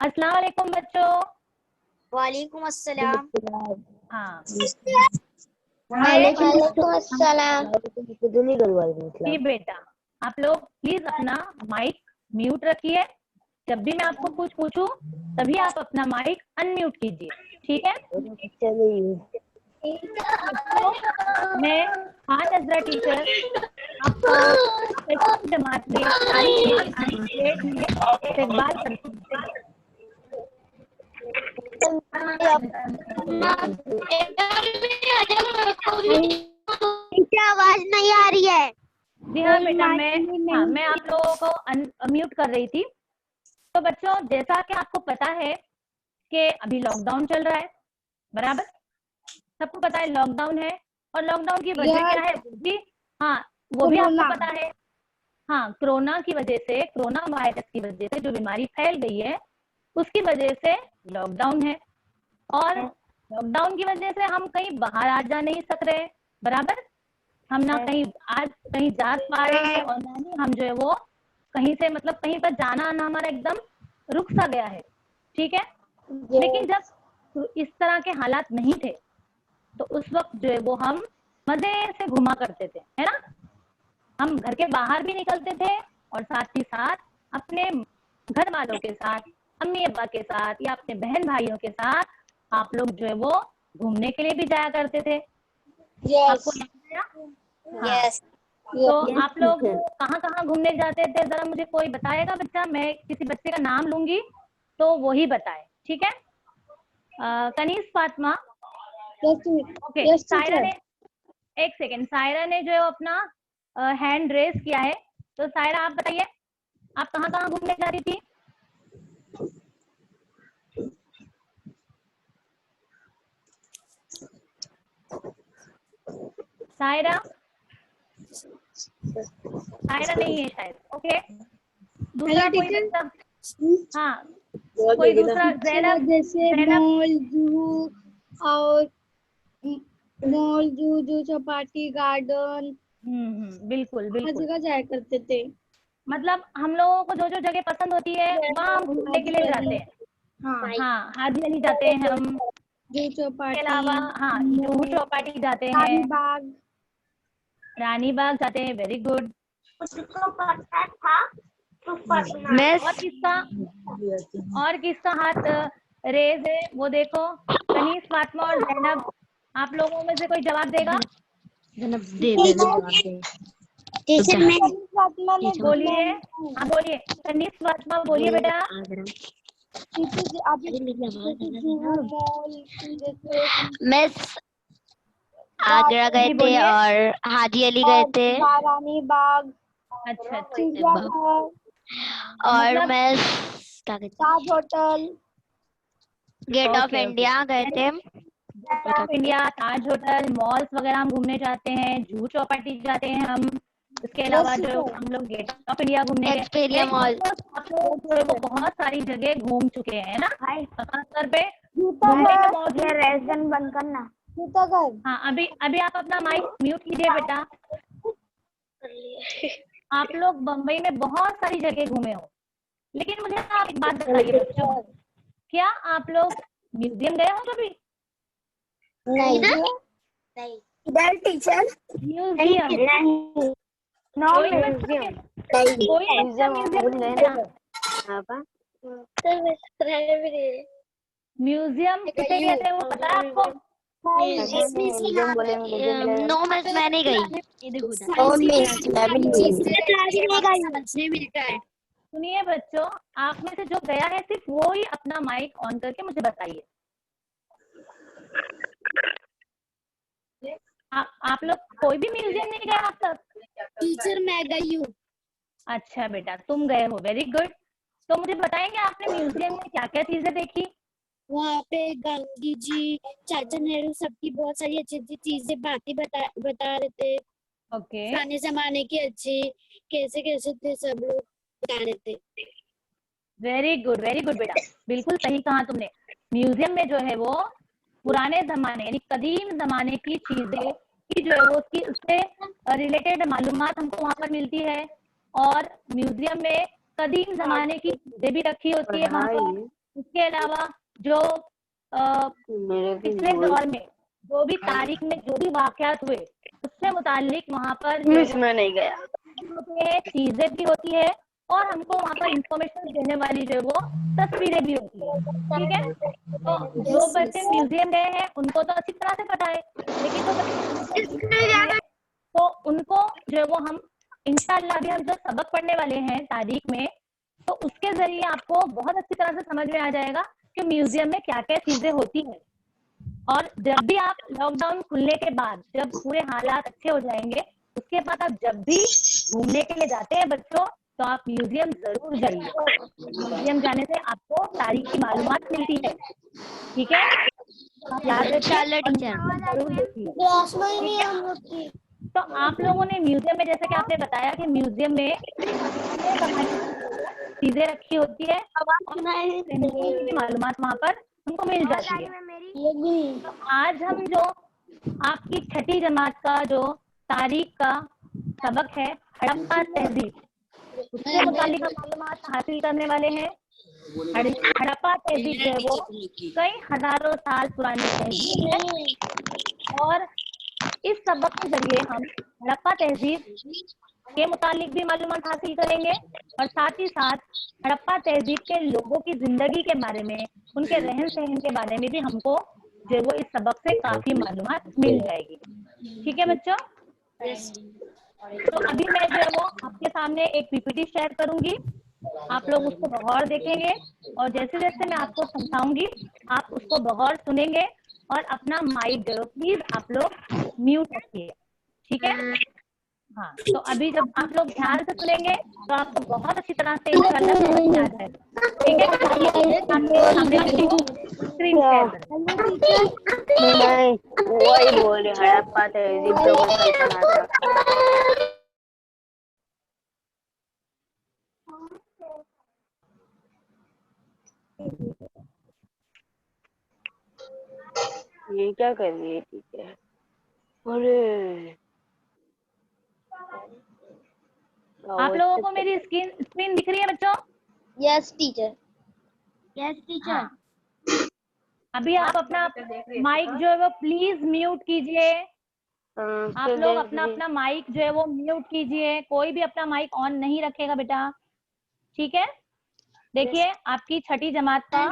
अस्सलाम वालेकुम बच्चों। वालेकुम अस्सलाम। हाँ वालेकुम अस्सलाम। जी बेटा, आप लोग प्लीज अपना माइक म्यूट रखिए। जब भी मैं आपको कुछ पूछूं तभी आप अपना माइक अनम्यूट कीजिए, ठीक है? मैं खान नजरा टीचर आपको छठी जमात में तारीख ग्रेड में इस्तकबाल करती हूँ। आवाज नहीं आ रही है। जी हाँ बेटा, मैं आप लोगों को अनम्यूट कर रही थी। तो बच्चों, जैसा कि आपको पता है कि अभी लॉकडाउन चल रहा है, बराबर? सबको पता है लॉकडाउन है, और लॉकडाउन की वजह क्या है जी? हाँ, वो भी आपको पता है। हाँ, कोरोना की वजह से, कोरोना वायरस की वजह से जो बीमारी फैल गई है उसकी वजह से लॉकडाउन है। और लॉकडाउन की वजह से हम कहीं बाहर आ जा नहीं सक रहे, बराबर? हम ना कहीं आज कहीं जा पा रहे हैं, और ना ही हम जो है वो कहीं से मतलब कहीं पर जाना आना हमारा एकदम रुक सा गया है, ठीक है? लेकिन जब इस तरह के हालात नहीं थे तो उस वक्त जो है वो हम मजे से घुमा करते थे, है ना? हम घर के बाहर भी निकलते थे और साथ ही साथ अपने घर वालों के साथ, अम्मी अब्बा के साथ या अपने बहन भाइयों के साथ आप लोग जो है वो घूमने के लिए भी जाया करते थे। आपको याद है? हाँ। तो आप लोग कहाँ कहाँ घूमने जाते थे, जरा मुझे कोई बताएगा बच्चा? मैं किसी बच्चे का नाम लूंगी तो वही बताए, ठीक है? कनीज फातिमा। ओके, सायरा ने, एक सेकेंड, सायरा ने जो है अपना हैंड रेस किया है। तो सायरा आप बताइए, आप कहाँ कहाँ घूमने जा रही थी? सायरा? सायरा नहीं है शायद। ओके, दूसरा कोई बच्चा? हाँ, कोई दूसरा? ज़ैनब? जैसे मॉल, जू और मॉल, जू चौपाटी, गार्डन, बिल्कुल हर बिल्कुल। जगह जाया करते थे। मतलब हम लोगों को जो जो जगह पसंद होती है वहाँ हम घूमने के लिए जाते हैं। हाँ, हाँ, हाजी अली जाते हैं हम, जू इसके चौपाटी, अलावा हाँ जुहू चौपाटी जाते हैं, रानी बाग, रानी बाग जाते हैं। Very good. और किसका हाथ रेज है वो देखो? कनीज, फातिमा और ज़ैनब, आप लोगों में से कोई जवाब देगा? टीचर मैं बोलिए, हाँ बोलिए, कनीज फातिमा बोलिए बेटा। मिस आगरा गए जी थे बोलिए। और हाजी अली गए थे रानी बाग, अच्छा, और मतलब मैं क्या कहते Taj hotel, gate of okay, India गए थे। Gate of India, Taj hotel, malls वगैरह हम घूमने जाते हैं, जूहू चौपाटी जाते हैं हम। इसके अलावा जो हम लोग गेट ऑफ इंडिया घूमने गए, एक्सपीरिया मॉल। आप लोग जो है वो बहुत सारी जगह घूम चुके हैं ना। खासतौर पे मुंबई में मौजूद रेस्टोरेंट बंद करना, जूताघर। हाँ, अभी अभी आप अपना माइक म्यूट कीजिए बेटा। आप लोग बम्बई में बहुत सारी जगह घूमे हो, लेकिन मुझे ना आप एक बात बताइए बच्चों, क्या आप लोग म्यूजियम गए हो कभी? नहीं इधर टीचर म्यूजियम? कोई बच्चा म्यूजियम नहीं गया? म्यूजियम किसे कहते हैं वो पता है आपको? नो मिस मैं नहीं गई। समझने मिलता है। सुनिए बच्चों, आप में से जो गया है सिर्फ वो ही अपना माइक ऑन करके मुझे बताइए। आप लोग कोई भी म्यूजियम नहीं गए आप तक? टीचर मैं गई हूँ। अच्छा बेटा, तुम गए हो, वेरी गुड। तो मुझे बताएंगे आपने म्यूजियम में क्या क्या चीजें देखी? वहाँ पे गांधी जी, चाचा नेहरू सबकी बहुत सारी अच्छी अच्छी चीजें बातें बता रहे थे। ओके, पुराने जमाने के अच्छे कैसे कैसे थे सब लोग बता रहे थे। वेरी गुड बेटा, बिल्कुल सही कहा तुमने। म्यूजियम में जो है वो पुराने जमाने यानी कदीम जमाने की चीजें की जो है वो उसकी उससे रिलेटेड मालूमात हमको वहाँ पर मिलती है। और म्यूजियम में कदीम जमाने की चीजें भी रखी होती है वहाँ पर, इसके अलावा जो पिछले दौर में जो भी तारीख में जो भी वाकयात हुए उससे मुतालिक वहाँ पर मैं नहीं गया, चीजें भी होती है और हमको वहाँ पर इंफॉर्मेशन देने वाली जो है वो तस्वीरें भी होती है, ठीक है। तो जो बच्चे म्यूजियम गए हैं उनको तो अच्छी तरह से पता है, लेकिन जो बच्चे तो उनको जो है वो हम इंशाअल्लाह अभी हम जो सबक पढ़ने वाले हैं तारीख में, तो उसके जरिए आपको बहुत अच्छी तरह से समझ में आ जाएगा कि म्यूजियम में क्या क्या चीजें होती हैं। और जब भी आप लॉकडाउन खुलने के बाद जब पूरे हालात अच्छे हो जाएंगे, उसके बाद आप जब भी घूमने के लिए जाते हैं बच्चों, तो आप म्यूजियम जरूर जाइए। म्यूजियम जाने से आपको तारीख की मालूमात मिलती है, ठीक है। याद रखिए, जरूर देखिए। तो आप लोगों ने म्यूजियम में, जैसे कि आपने बताया कि म्यूजियम में चीजें रखी होती है और मालूमात वहाँ पर हमको मिल जाती है। तो आज हम जो आपकी छठी जमात का जो तारीख का सबक है हड़प्पा तहजीब, उससे मुतालिक मालूमात हासिल करने वाले हैं। हड़प्पा तहजीब जो है वो कई हजारों साल पुरानी तहजीब है और इस सबक के जरिए हम हड़प्पा तहजीब के मुतालिक भी मालूमात हासिल करेंगे और साथ ही साथ हड़प्पा तहजीब के लोगों की जिंदगी के बारे में, उनके रहन सहन के बारे में भी हमको जो वो इस सबक से काफी मालूमात मिल जाएगी, ठीक है बच्चों। तो अभी मैं जो है वो आपके सामने एक पीपीटी शेयर करूंगी, आप लोग उसको बगौर देखेंगे और जैसे जैसे मैं आपको समझाऊंगी आप उसको बगौर सुनेंगे और अपना माइक जो प्लीज आप लोग म्यूट रखिए, ठीक है। हाँ, तो अभी जब आप लोग ध्यान से सुनेंगे तो आपको बहुत अच्छी तरह से इंशाल्लाह समझ में आ जाएगा, ठीक है। स्क्रीन शेयर नहीं वही बोल रहे हड़प्पा तहजीब जो सल्तनत था। ये क्या कर रही है, ठीक है। अरे आप लोगों को मेरी स्क्रीन दिख रही है बच्चों? Yes teacher. Yes teacher. हाँ। अभी आप अपना माइक जो है वो प्लीज म्यूट कीजिए। आप लोग अपना अपना माइक जो है वो म्यूट कीजिए, कोई भी अपना माइक ऑन नहीं रखेगा बेटा, ठीक है। देखिए आपकी छठी जमात का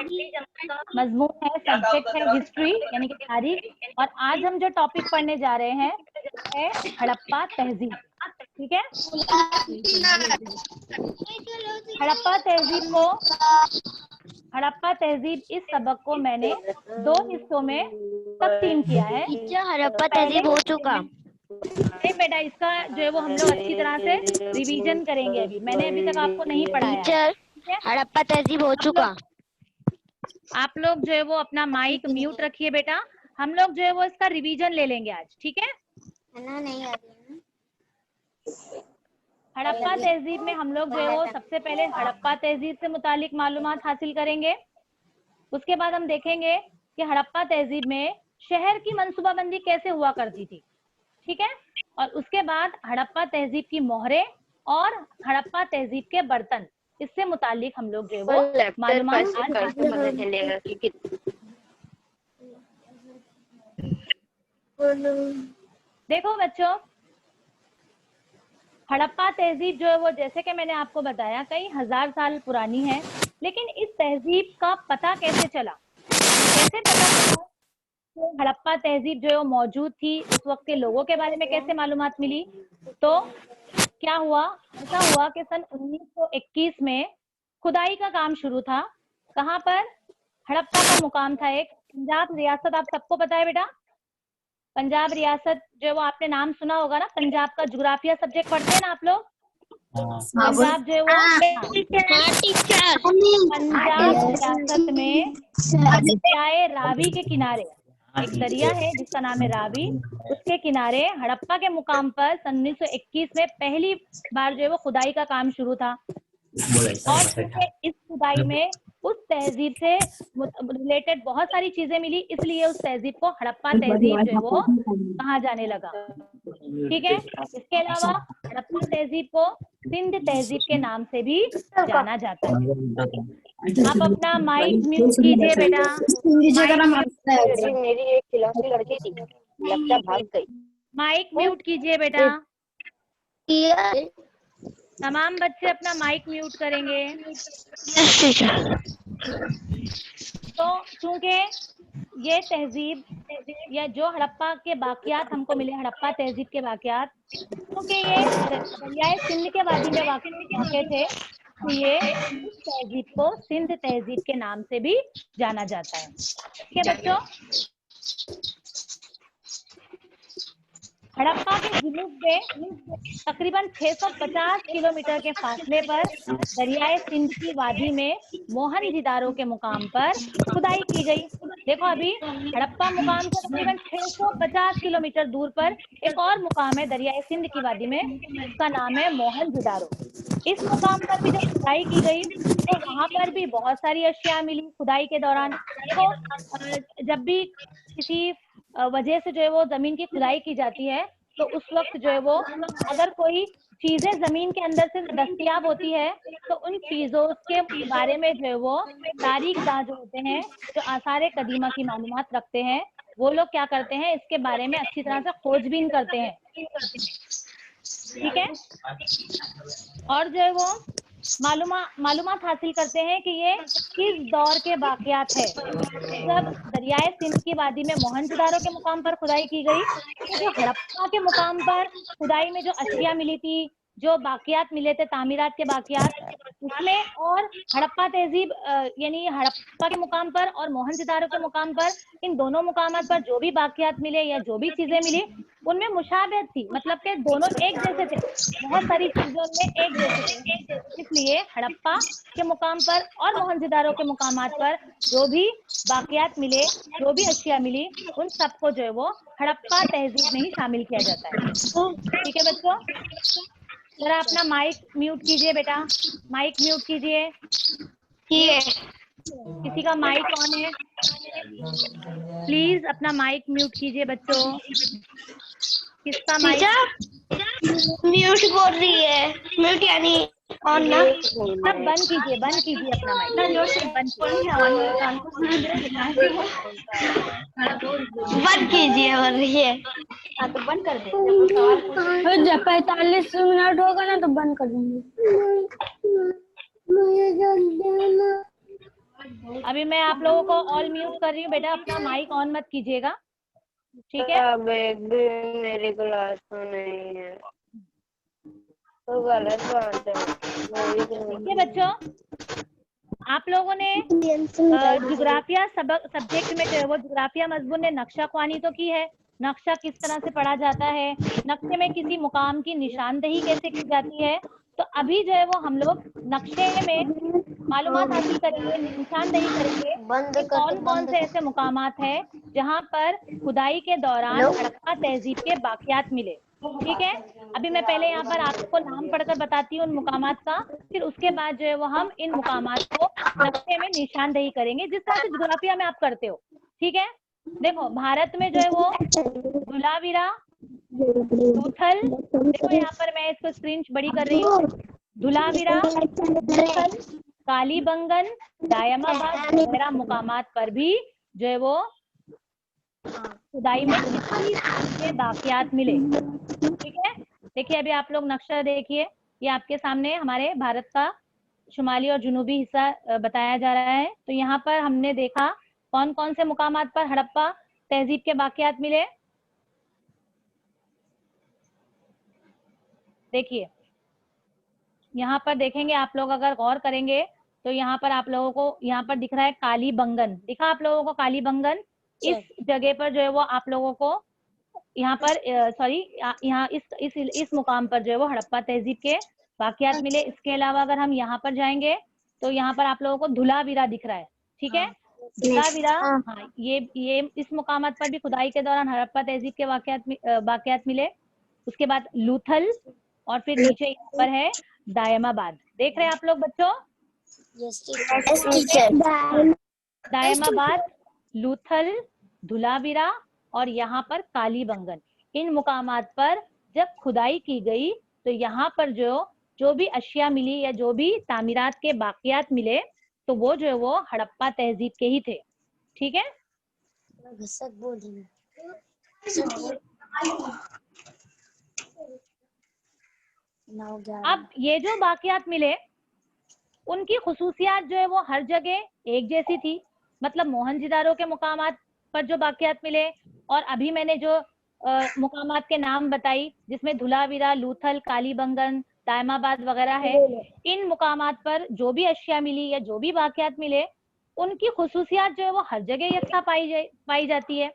मजमून है, सब्जेक्ट है हिस्ट्री यानी कि तारीख, और आज हम जो टॉपिक पढ़ने जा रहे हैं है हड़प्पा तहजीब, ठीक है। हड़प्पा तहजीब इस सबक को मैंने 2 हिस्सों में तकसीम किया है। हड़प्पा तहजीब हो चुका नहीं बेटा, इसका जो है वो हम लोग अच्छी तरह से रिवीजन करेंगे। अभी मैंने अभी तक आपको नहीं पढ़ाया है, हड़प्पा तहजीब हो चुका। आप लोग जो है वो अपना माइक म्यूट रखिए बेटा, हम लोग जो है वो इसका रिवीजन ले लेंगे आज, ठीक है। नहीं आ रही हड़प्पा तहजीब में हम लोग जो है वो सबसे पहले हड़प्पा तहजीब से मुतालिक मालूमात हासिल करेंगे। उसके बाद हम देखेंगे कि हड़प्पा तहजीब में शहर की मंसूबाबंदी कैसे हुआ करती थी, ठीक है। और उसके बाद हड़प्पा तहजीब की मोहरें और हड़प्पा तहजीब के बर्तन, इससे मुतालिक हम लोग जो है वो मालूमात चलेगा कि देखो बच्चों, हड़प्पा तहजीब जो है वो जैसे कि मैंने आपको बताया कई हजार साल पुरानी है, लेकिन इस तहजीब का पता कैसे चला, कैसे पता चला कि हड़प्पा तहजीब जो है वो मौजूद थी, उस वक्त के लोगों के बारे में कैसे मालूमात मिली। तो क्या हुआ, ऐसा हुआ कि सन 1921 में खुदाई का काम शुरू था। कहाँ पर? हड़प्पा का मुकाम था एक, पंजाब रियासत, आप सबको पता है बेटा, पंजाब रियासत जो वो आपने नाम सुना होगा ना, पंजाब का ज्योग्राफिया सब्जेक्ट पढ़ते हैं ना आप लोग। पंजाब जो है वो पंजाब रियासत में दरियाए रावी के किनारे एक दरिया है जिसका नाम है रावी, उसके किनारे हड़प्पा के मुकाम पर सन 1921 में पहली बार जो है वो खुदाई का काम शुरू था। और इस खुदाई में उस तहजीब से रिलेटेड बहुत सारी चीजें मिली, इसलिए उस तहजीब को हड़प्पा तहजीब जो है वो कहा जाने लगा, ठीक है। इसके अलावा हड़प्पा तहजीब को सिंध तहजीब के नाम से भी जाना जाता है। आप अपना माइक म्यूट कीजिए बेटा। मेरी एक क्लास की लड़की थी, लगता भाग गई। माइक म्यूट कीजिए बेटा। किया तमाम बच्चे अपना माइक म्यूट करेंगे। Yes teacher. तो चूंकि ये तहजीब या जो हड़प्पा के बाकियात हमको मिले, हड़प्पा तहजीब के बाकियात, क्योंकि ये दरियाए सिंध के वादी में वाक़े थे, तो ये इस तहजीब को सिंध तहजीब के नाम से भी जाना जाता है। ठीक है बच्चों। हड़प्पा के जुनूब में तकरीबन 650 किलोमीटर के फासले पर दरियाए सिंध की वादी में मोहनजोदाड़ो के मुकाम पर खुदाई की गई। देखो अभी हड़प्पा मुकाम से तकरीबन 650 किलोमीटर दूर पर एक और मुकाम है दरियाए सिंध की वादी में, उसका नाम है मोहनजोदाड़ो। इस मुकाम पर भी जब खुदाई की गई तो वहां पर भी बहुत सारी अशिया मिली खुदाई के दौरान। देखो जब भी किसी वजह से जो है वो जमीन की खुदाई की जाती है तो उस वक्त जो है वो अगर कोई चीजें जमीन के अंदर से दस्तयाब होती है तो उन चीजों के बारे में जो है वो तारीखदान जो होते हैं, जो आसार कदीमा की मालूमात रखते हैं, वो लोग क्या करते हैं, इसके बारे में अच्छी तरह से खोजबीन करते हैं। ठीक है। और जो है वो मालूमात हासिल करते हैं कि ये किस दौर के वाकयात है। जब दरियाए सिंध की वादी में मोहनजोदाड़ो के मुकाम पर खुदाई की गई तो जो हड़प्पा के मुकाम पर खुदाई में जो अशिया मिली थी, जो बाकियात मिले थे, तामीरात के बाकियात, उसमें और हड़प्पा तहजीब यानी हड़प्पा के मुकाम पर और मोहनजोदाड़ो के मुकाम पर, इन दोनों मुकामात पर जो भी बाकियात मिले या जो भी चीजें मिली उनमें मुशाबहत थी, मतलब कि दोनों एक जैसे थे, बहुत सारी चीजों में एक जैसे थे। इसलिए हड़प्पा के मुकाम पर और मोहनजोदाड़ो के मुकामात पर जो भी बाकियात मिले, जो भी अशिया मिली, उन सबको जो है वो हड़प्पा तहजीब में ही शामिल किया जाता है। ठीक है बच्चों, जरा अपना माइक म्यूट कीजिए बेटा, माइक म्यूट कीजिए। किसी का माइक ऑन है? प्लीज अपना माइक म्यूट कीजिए बच्चों। किसका माइक म्यूट बोल रही है, म्यूट यानी ऑन ना। सब बंद कीजिए अपना माइक, बंद कीजिए बोल रही है। हाँ तो बंद कर दे। जब 45 मिनट होगा ना तो बंद कर दूंगी। अभी मैं आप लोगों को ऑल म्यूट कर रही हूँ बेटा, अपना माइक ऑन मत कीजिएगा। ठीक है। अब एक भी मेरी क्लास में नहीं है तो गलत बात है। ठीक है बच्चों, आप लोगों ने ज्योग्राफिया सब्जेक्ट में जो है वो ज्योग्राफिया मजमून ने नक्शा ख्वानी तो की है, नक्शा किस तरह से पढ़ा जाता है, नक्शे में किसी मुकाम की निशानदेही कैसे की जाती है। तो अभी जो है वो हम लोग नक्शे में मालूमात हासिल करेंगे, निशानदेही करेंगे कौन कौन से ऐसे मुकामात हैं जहां पर खुदाई के दौरान हड़प्पा तहजीब के बाकियात मिले। ठीक है। अभी मैं पहले यहाँ पर आपको नाम पढ़कर बताती हूँ उन मुकामात का, फिर उसके बाद जो है वो हम इन मुकामात को नक्शे में निशानदेही करेंगे जिस तरह से ज्योग्राफिया में आप करते हो। ठीक है। देखो भारत में जो है वो धुलावीरा, लूथल, देखो यहाँ पर मैं इसको स्क्रीन बड़ी कर रही हूँ, धुलावीरा, लूथल, कालीबंगन, दायमाबाद वगैरह मुकामात पर भी जो है वो खुदाई में के बाकियात मिले। ठीक है। देखिए अभी आप लोग नक्शा देखिए, ये आपके सामने हमारे भारत का शुमाली और जुनूबी हिस्सा बताया जा रहा है। तो यहाँ पर हमने देखा कौन कौन से मुकामात पर हड़प्पा तहजीब के बाकियात मिले। देखिए यहाँ पर देखेंगे आप लोग, अगर गौर करेंगे तो यहाँ पर आप लोगों को यहाँ पर दिख रहा है कालीबंगन, दिखा आप लोगों को कालीबंगन। इस जगह पर जो है वो आप लोगों को यहाँ पर यहाँ इस मुकाम पर जो है वो हड़प्पा तहजीब के बाकियात मिले। इसके अलावा अगर हम यहाँ पर जाएंगे तो यहाँ पर आप लोगों को धुलावीरा दिख रहा है। ठीक है। धुलावीरा, हाँ ये इस मुकामात पर भी खुदाई के दौरान हड़प्पा तहजीब के बाकियात मिले। उसके बाद लूथल और फिर नीचे यहाँ पर है दायमाबाद। देख रहे हैं आप लोग बच्चों? दायमाबाद, लूथल, धुलावीरा और यहाँ पर कालीबंगन, इन मुकामात पर जब खुदाई की गई तो यहाँ पर जो भी अशिया मिली या जो भी तामीरात के बाकियात मिले तो वो जो है वो हड़प्पा तहजीब के ही थे। ठीक है, घसक बोल रही हूँ। अब ये जो बाकियात मिले उनकी खुसूसियात जो है वो हर जगह एक जैसी थी। मतलब मोहनजोदाड़ो के मुकामात पर जो बाकियात मिले और अभी मैंने जो मुकामात के नाम बताई जिसमें धुलावीरा, लूथल, कालीबंगन, दायमाबाद वगैरह है, इन मुकामात पर जो भी अशिया मिली या जो भी बाकियात मिले उनकी खुसूसियात जो है वो हर जगह यकसा पाई जाती है,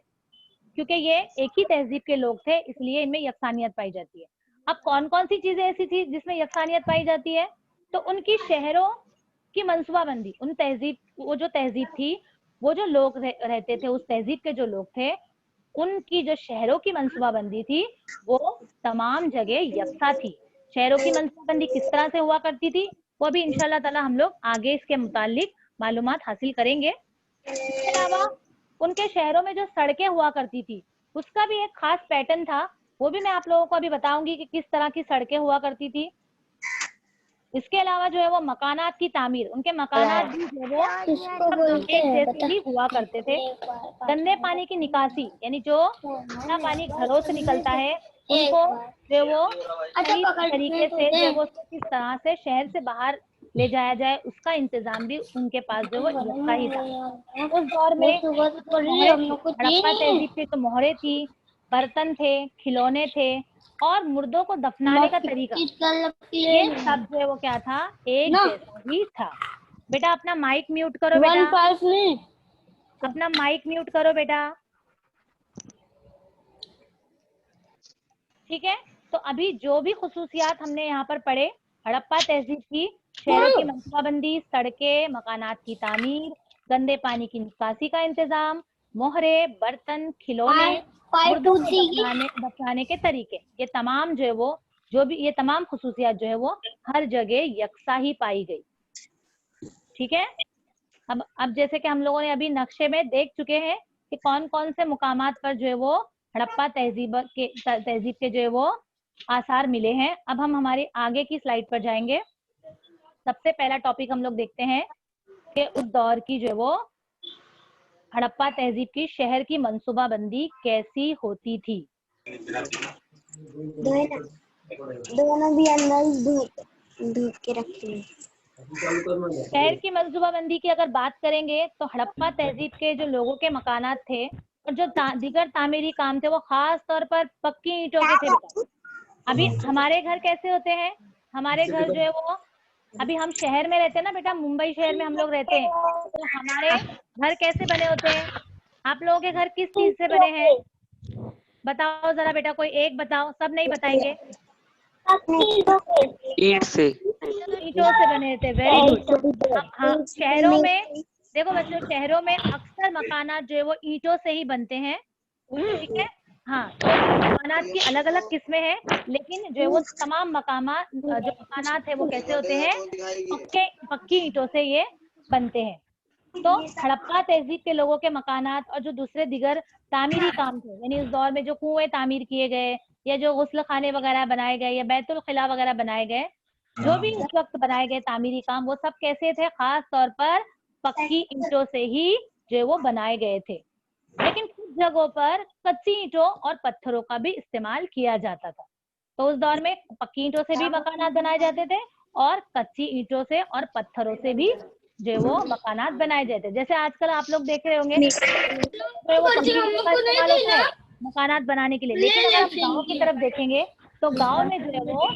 क्योंकि ये एक ही तहजीब के लोग थे इसलिए इनमें यकसानियत पाई जाती है। अब कौन कौन सी चीजें ऐसी थी जिसमें यकसानियत पाई जाती है? तो उनकी शहरों की मंसूबाबंदी, उन तहजीब, वो जो तहजीब थी, वो जो लोग रहते थे, उस तहजीब के जो लोग थे, उनकी जो शहरों की मंसूबाबंदी थी वो तमाम जगह यकसा थी। शहरों की मंसूबाबंदी किस तरह से हुआ करती थी वो भी इंशाल्लाह ताला हम लोग आगे इसके मुतालिक मालूमात हासिल करेंगे। इसके अलावा उनके शहरों में जो सड़कें हुआ करती थी उसका भी एक खास पैटर्न था, वो भी मैं आप लोगों को अभी बताऊंगी कि किस तरह की सड़कें हुआ करती थी। इसके अलावा जो है वो मकानात की तामीर, उनके मकानात भी जो है वो सब एक जैसे ही हुआ करते थे। गंदे पानी की निकासी, यानी जो गंदा पानी घरों से निकलता है उनको जो वो सही तरीके से जो वो किस तरह से शहर से बाहर ले जाया जाए उसका इंतजाम भी उनके पास जो वो यकसा ही था। उस दौर में हड़प्पा तहजीब के जो मोहरे थी, बर्तन थे, खिलौने थे और मुर्दों को दफनाने का तरीका, ये सब जो है वो क्या था, एक जैसा ही था। बेटा अपना माइक म्यूट करो बेटा, अपना माइक म्यूट करो बेटा। ठीक है, तो अभी जो भी खुसूसियात हमने यहाँ पर पढ़े हड़प्पा तहजीब की, शहरों की मंसूबाबंदी, सड़कें, मकानात की तामीर, गंदे पानी की निकासी का इंतजाम, मोहरे, बर्तन, खिलौने, दफनाने के तरीके, ये तमाम जो है वो ये तमाम खुसूसियात जो है वो हर जगह यकसा ही पाई गई। ठीक है, अब जैसे कि हम लोगों ने अभी नक्शे में देख चुके हैं कि कौन कौन से मुकामात पर जो है वो हड़प्पा तहजीब के जो है वो आसार मिले हैं। अब हम हमारे आगे की स्लाइड पर जाएंगे। सबसे पहला टॉपिक हम लोग देखते हैं कि उस दौर की जो है वो हड़प्पा तहजीब की शहर की मंसूबाबंदी कैसी होती थी। दोनों भी अंदर धूप के रखे। शहर की मंसूबाबंदी की अगर बात करेंगे तो हड़प्पा तहजीब के जो लोगों के मकानात थे और जो दीगर तामीरी काम थे वो खास तौर पर पक्की ईंटों के थे। अभी हमारे घर कैसे होते हैं? हमारे घर जो है वो, अभी हम शहर में रहते हैं ना बेटा, मुंबई शहर में हम लोग रहते हैं, तो हमारे घर कैसे बने होते हैं? आप लोगों के घर किस चीज से बने हैं? बताओ जरा बेटा, कोई एक बताओ, सब नहीं बताएंगे। ईंट से, ईंटों से बने थे। Very good. हाँ, शहरों में देखो बच्चों, शहरों में अक्सर मकानात जो है वो ईंटों से ही बनते हैं। ठीक है, हाँ, मकानात की अलग अलग किस्में हैं, लेकिन जो है वो तमाम जो मकानात है वो कैसे होते हैं? पक्की ईंटों से ये बनते हैं। तो हड़प्पा तहजीब के लोगों के मकानात और जो दूसरे दिगर तामीरी काम थे, यानी उस दौर में जो कुएं तामीर किए गए या जो गुस्ल खाने वगैरह बनाए गए या बैतुल खिला वगैरह बनाए गए, जो भी उस वक्त बनाए गए तामीरी काम, वो सब कैसे थे? खास तौर पर पक्की ईंटों से ही जो वो बनाए गए थे। लेकिन कुछ जगहों पर कच्ची ईंटों और पत्थरों का भी इस्तेमाल किया जाता था। तो उस दौर में पक्की ईंटों से भी मकानात बनाए जाते थे और कच्ची ईंटों से और पत्थरों से भी जो वो मकानात बनाए जाते। जैसे आजकल आप लोग देख रहे होंगे तो वो कंप्यूटर का इस्तेमाल होता है मकानात बनाने के लिए, लेकिन अगर आप गाँव की तरफ देखेंगे तो गाँव में जो है वो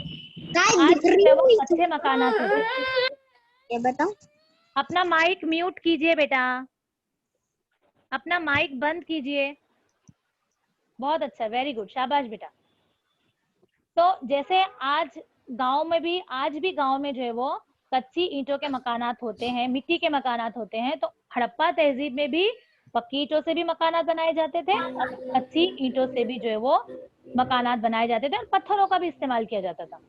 कच्चे मकानात होते हैं। ये बताओ, अपना माइक म्यूट कीजिए बेटा, अपना माइक बंद कीजिए। बहुत अच्छा, वेरी गुड, शाबाश बेटा। तो जैसे आज भी गांव में जो है वो कच्ची ईंटों के मकानात होते हैं, मिट्टी के मकानात होते हैं, तो हड़प्पा तहजीब में भी पक्की ईंटों से भी मकानात बनाए जाते थे और कच्ची ईंटों से भी जो है वो मकानात बनाए जाते थे और पत्थरों का भी इस्तेमाल किया जाता था।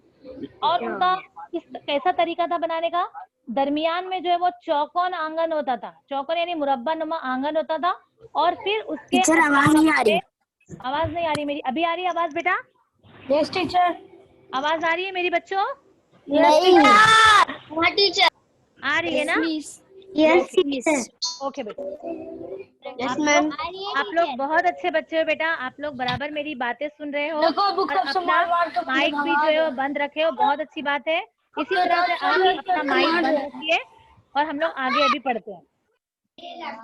और उनका कैसा तरीका था बनाने का? दरमियान में जो है वो चौकोन आंगन होता था, चौकोन यानी मुरब्बा नुमा आंगन होता था, और फिर उसके आवाज नहीं आ रही। आवाज नहीं आ रही मेरी? अभी आ रही है आवाज बेटा? Yes teacher. आवाज आ रही है मेरी बच्चों? नहीं टीचर, आ रही है ना? Yes, ओके बेटा, yes, ma'am. आप लोग बहुत अच्छे बच्चे हो बेटा, आप लोग बराबर मेरी बातें सुन रहे हो और अपना माइक भी जो है वो बंद रखे हो, बहुत अच्छी बात है। इसी तरह से आप अपना माइक बंद रखिए और हम लोग आगे अभी पढ़ते हैं। Yes,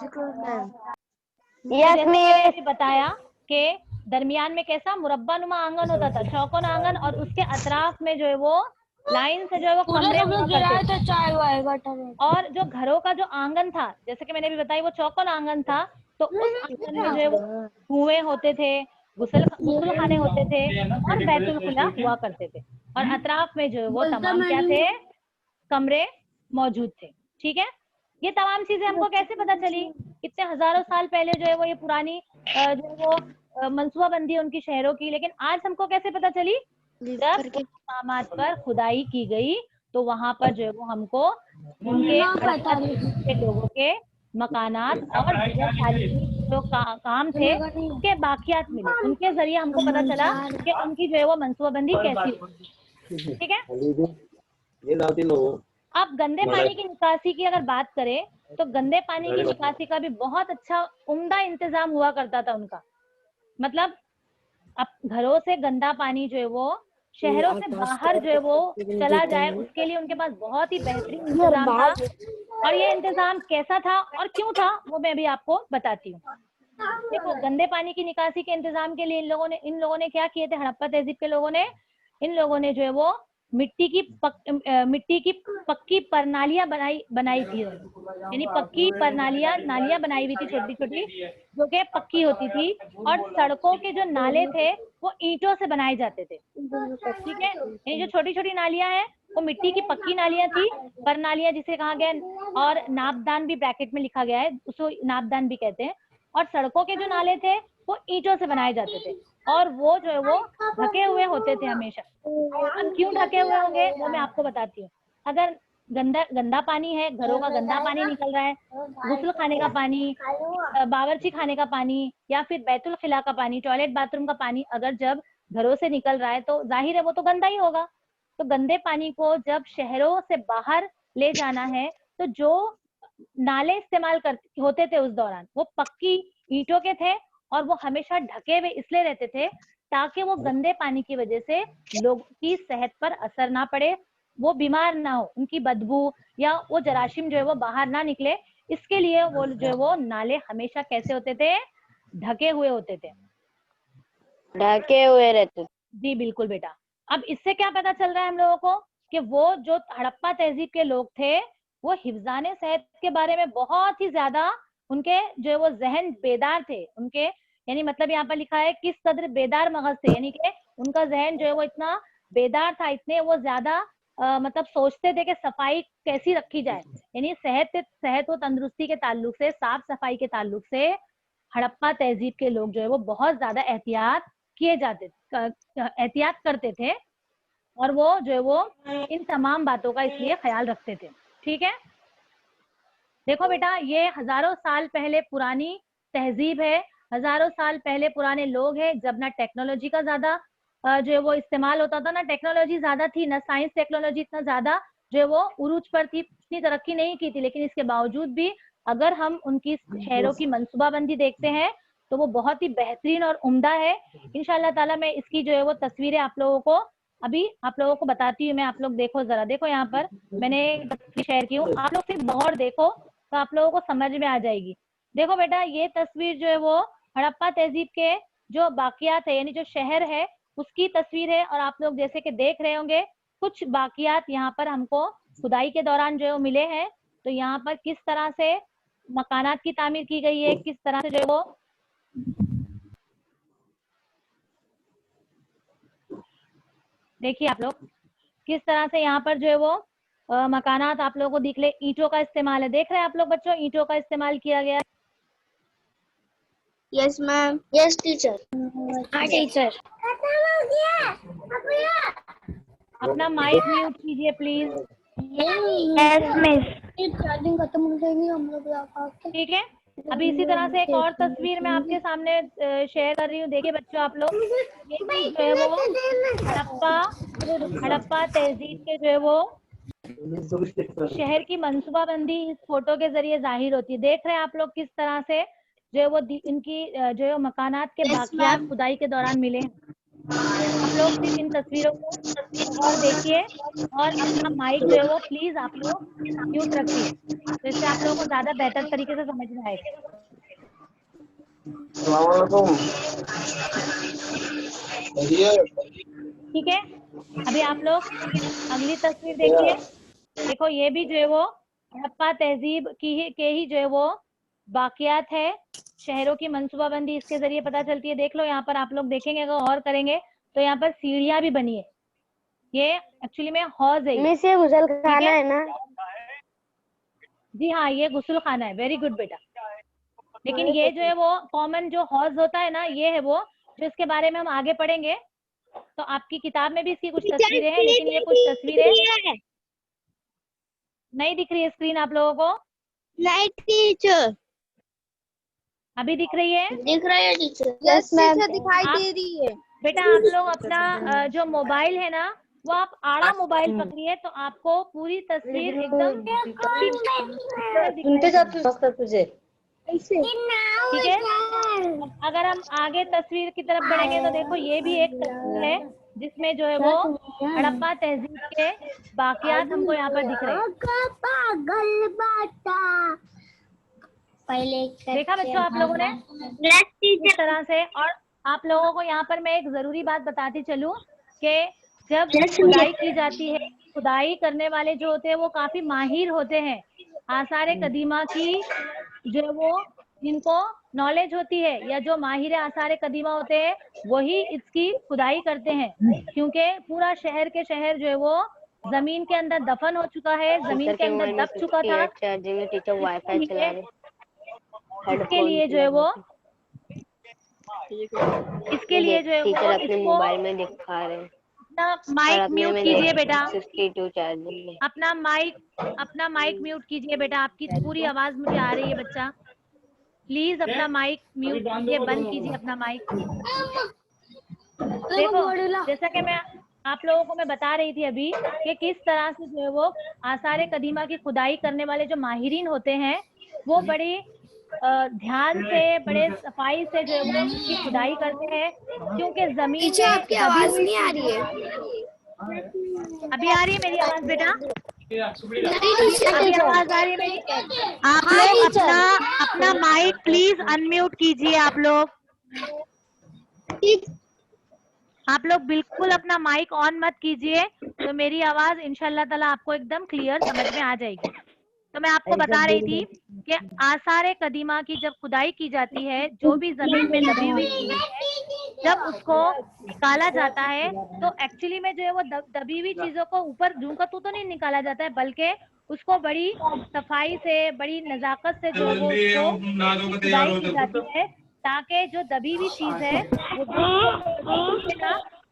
जैसे मैंने miss. अभी बताया कि दरमियान में कैसा मुरब्बा नुमा आंगन होता था, चौकोन आंगन, और उसके अतराफ में जो है वो लाइन से जो है वो कमरे हुआ करते थे। और जो घरों का जो आंगन था, जैसे कि मैंने भी बताया, वो चौकोन आंगन था, तो उस आंगन में जो है वो कुएं होते थे, गुसल खाने होते थे और बैतुल खुला हुआ करते थे, और अतराफ में जो है वो तमाम क्या थे, कमरे मौजूद थे। ठीक है, ये तमाम चीजें हमको कैसे पता चली? इतने हजारों साल पहले जो है वो ये पुरानी जो है वो मनसूबाबंदी उनकी शहरों की, लेकिन आज हमको कैसे पता चली? जब मकामात पर खुदाई की गई तो वहां पर जो है वो हमको उनके लोगों के मकानात और जो काम थे उनके बाकियात मिले, उनके जरिए हमको पता चला कि उनकी जो है वो मनसूबाबंदी कैसी होती। ठीक है, अब गंदे पानी की निकासी की अगर बात करें तो गंदे पानी की निकासी का भी बहुत अच्छा उम्दा इंतजाम हुआ करता था उनका। मतलब अब घरों से गंदा पानी जो है वो शहरों से बाहर जो है वो चला जाए, उसके लिए उनके पास बहुत ही बेहतरीन इंतजाम था। और ये इंतजाम कैसा था और क्यों था वो मैं अभी आपको बताती हूँ। देखो, गंदे पानी की निकासी के इंतजाम के लिए इन लोगों ने क्या किए थे? हड़प्पा तहजीब के लोगों ने, इन लोगों ने जो है वो मिट्टी की पक्की प्रणालियां बनाई थी, यानी पक्की नालियां बनाई हुई थी, छोटी छोटी, जो कि पक्की होती थी, और सड़कों के जो नाले थे वो ईंटों से बनाए जाते थे। ठीक है, यानी जो छोटी छोटी नालियां हैं वो मिट्टी की पक्की नालियां थी, प्रणालियां जिसे कहा गया, और नापदान भी ब्रैकेट में लिखा गया है, उसको नापदान भी कहते हैं। और सड़कों के जो नाले थे वो ईंटों से बनाए जाते थे, और वो जो है वो ढके हुए होते थे हमेशा। अब क्यों ढके हुए होंगे वो मैं आपको बताती हूँ। अगर गंदा पानी है, घरों का गंदा पानी निकल रहा है, गुस्ल खाने का पानी, बावर्ची खाने का पानी, या फिर बैतुल खिला का पानी, टॉयलेट बाथरूम का पानी अगर जब घरों से निकल रहा है तो जाहिर है वो तो गंदा ही होगा। तो गंदे पानी को जब शहरों से बाहर ले जाना है तो जो नाले इस्तेमाल होते थे उस दौरान वो पक्की ईंटों के थे, और वो हमेशा ढके हुए इसलिए रहते थे ताकि वो गंदे पानी की वजह से लोगों की सेहत पर असर ना पड़े, वो बीमार ना हो, उनकी बदबू या वो जराशीम जो है वो बाहर ना निकले। इसके लिए वो जो है वो नाले हमेशा कैसे होते थे? ढके हुए होते थे, ढके हुए रहते। जी बिल्कुल बेटा। अब इससे क्या पता चल रहा है हम लोगों को कि वो जो हड़प्पा तहजीब के लोग थे वो हिफ्जाने सेहत के बारे में बहुत ही ज्यादा, उनके जो है वो जहन बेदार थे उनके, यानी मतलब यहाँ पर लिखा है किस कदर बेदार मगज थे, यानी कि उनका जहन जो है वो इतना बेदार था, इतने वो ज्यादा मतलब सोचते थे कि सफाई कैसी रखी जाए, यानी सेहत व तंदुरुस्ती के ताल्लुक से, साफ सफाई के ताल्लुक से हड़प्पा तहजीब के लोग जो है वो बहुत ज्यादा एहतियात करते थे, और वो जो है वो इन तमाम बातों का इसलिए ख्याल रखते थे। ठीक है, देखो बेटा, ये हजारों साल पहले पुरानी तहजीब है, हजारों साल पहले पुराने लोग हैं, जब ना टेक्नोलॉजी का ज्यादा जो है वो इस्तेमाल होता था, ना टेक्नोलॉजी ज्यादा थी, ना साइंस टेक्नोलॉजी इतना ज्यादा जो है वो उरूज पर थी, इतनी तरक्की नहीं की थी, लेकिन इसके बावजूद भी अगर हम उनकी शहरों की मनसूबाबंदी देखते हैं तो वो बहुत ही बेहतरीन और उम्दा है। इंशाल्लाह ताला मैं इसकी जो है वो तस्वीरें आप लोगों को अभी आप लोगों को बताती हूँ। मैं आप लोग देखो जरा, देखो यहाँ पर मैंने तस्वीर शेयर की हूँ, आप लोग सिर्फ गौर देखो तो आप लोगों को समझ में आ जाएगी। देखो बेटा, ये तस्वीर जो है वो हड़प्पा तहजीब के जो बाकियात है, यानी जो शहर है उसकी तस्वीर है, और आप लोग जैसे कि देख रहे होंगे कुछ बाकियात यहाँ पर हमको खुदाई के दौरान जो है मिले हैं। तो यहाँ पर किस तरह से मकानात की तामीर की गई है, किस तरह से जो है वो देखिए आप लोग किस तरह से यहाँ पर जो है वो मकानात आप लोगों को दिख ले, ईंटों का इस्तेमाल है, देख रहे हैं आप लोग बच्चों, ईंटों का इस्तेमाल किया गया है। Yes, ma'am. Yes, teacher. हाँ टीचर। अपना माइक म्यूट कीजिए प्लीज। Yes, miss. चार्जिंग खत्म हो जाएगी हम लोग। ठीक है, अभी इसी तरह से एक और तस्वीर मैं आपके सामने शेयर कर रही हूँ। देखिए बच्चों आप लोग, ये जो है वो हड़प्पा तहजीब के जो है वो शहर की मंसूबा बंदी इस फोटो के जरिए जाहिर होती है। देख रहे हैं आप लोग किस तरह से जो वो इनकी जो मकानात के बाकियात खुदाई के दौरान मिले। आप लोग सिर्फ इन तस्वीरों को और देखिए और अपना माइक जो है वो प्लीज आप लोग म्यूट रखिए, तो इससे आप लोगों को ज्यादा बेहतर तरीके से समझ में आएगा। ठीक है, अभी आप लोग अगली तस्वीर देखिए। देखो ये भी जो है वो हड़प्पा तहजीब के ही जो है वो बाकियात है। शहरों की मंसूबाबंदी इसके जरिए पता चलती है। देख लो यहाँ पर आप लोग देखेंगे अगर और करेंगे तो यहाँ पर सीढ़ियां भी बनी है। ये एक्चुअली में हौज है। मिस ये गुसल खाना है ना? जी हाँ, ये गुस्ल खाना है। वेरी गुड बेटा। लेकिन ये जो है वो कॉमन जो हौज होता है ना, ये है वो जो इसके बारे में हम आगे पढ़ेंगे। तो आपकी किताब में भी इसकी कुछ तस्वीरें हैं, लेकिन ये कुछ तस्वीरें नहीं दिख रही है स्क्रीन आप लोगों को? नहीं टीचर, अभी दिख रही है? दिख रही है टीचर। यस मैम, दिखाई दे रही है। बेटा आप लोग अपना जो मोबाइल है ना, वो आप आड़ा मोबाइल पकड़िए तो आपको पूरी तस्वीर एकदम तुझे ठीक है। अगर हम आगे तस्वीर की तरफ बढ़ेंगे तो देखो ये भी एक तस्वीर है जिसमें जो है वो हड़प्पा तहजीब के बाकियात हमको यहाँ पर दिख रहे हैं। देखा बच्चों आप लोगों ने इस तरह से। और आप लोगों को यहाँ पर मैं एक जरूरी बात बताती चलूं कि जब खुदाई की जाती है, खुदाई करने वाले जो होते हैं वो काफी माहिर होते हैं। आसार कदीमा की जो वो जिनको नॉलेज होती है या जो माहिर आसार कदीमा होते हैं वही इसकी खुदाई करते हैं, क्योंकि पूरा शहर के शहर जो है वो जमीन के अंदर दफन हो चुका है, जमीन के अंदर दब चुका था। इसके लिए जो है वो अपने मोबाइल में दिखा रहे हैं। अपना माइक म्यूट कीजिए बेटा। अपना माइक म्यूट कीजिए बेटा। आपकी पूरी आवाज मुझे आ रही है बच्चा। प्लीज अपना माइक म्यूट कीजिए, बंद कीजिए अपना माइक। देखो जैसा कि मैं आप लोगों को मैं बता रही थी अभी कि किस तरह से जो है वो आसार कदीमा की खुदाई करने वाले जो माहिरीन होते हैं वो बड़े ध्यान से, बड़े सफाई से जो है वो उसकी खुदाई करते हैं, क्योंकि जमीन में आपकी आवाज नहीं आ रही है। अभी आ रही है मेरी आवाज बेटा? अभी आवाज आ रही है मेरी? आप लोग अपना माइक प्लीज अनम्यूट कीजिए। आप लोग बिल्कुल अपना माइक ऑन मत कीजिए, तो मेरी आवाज इंशाल्लाह ताला आपको एकदम क्लियर समझ में आ जाएगी। तो मैं आपको बता रही थी कि आसार कदीमा की जब खुदाई की जाती है, जो भी जमीन में दबी हुई चीज है, जब उसको निकाला जाता है तो एक्चुअली में जो है वो दबी हुई चीजों को ऊपर झूमकर तो नहीं निकाला जाता है, बल्कि उसको बड़ी सफाई से, बड़ी नजाकत से जो है वो उसको खुदाई की जाती है, ताकि जो दबी हुई चीज है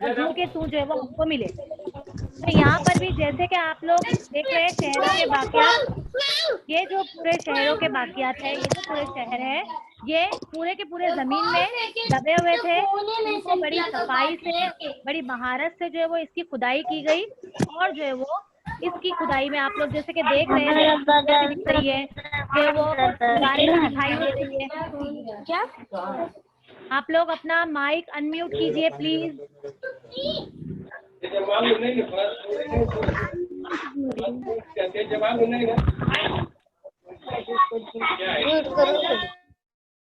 वो के तू जो है वो हमको मिले। तो यहाँ पर भी जैसे कि आप लोग देख रहे हैं शहरों के बाकियात, ये जो पूरे शहरों के बाकियात है, ये जो पूरे शहर है, ये पूरे के पूरे जमीन में दबे हुए थे। इनको बड़ी सफाई से, बड़ी महारत से जो है वो इसकी खुदाई की गई, और जो है वो इसकी खुदाई में आप लोग जैसे कि देख रहे हैं दिख रही है कि वो दिखाई दे रही है। क्या आप लोग अपना माइक अनम्यूट कीजिए प्लीज।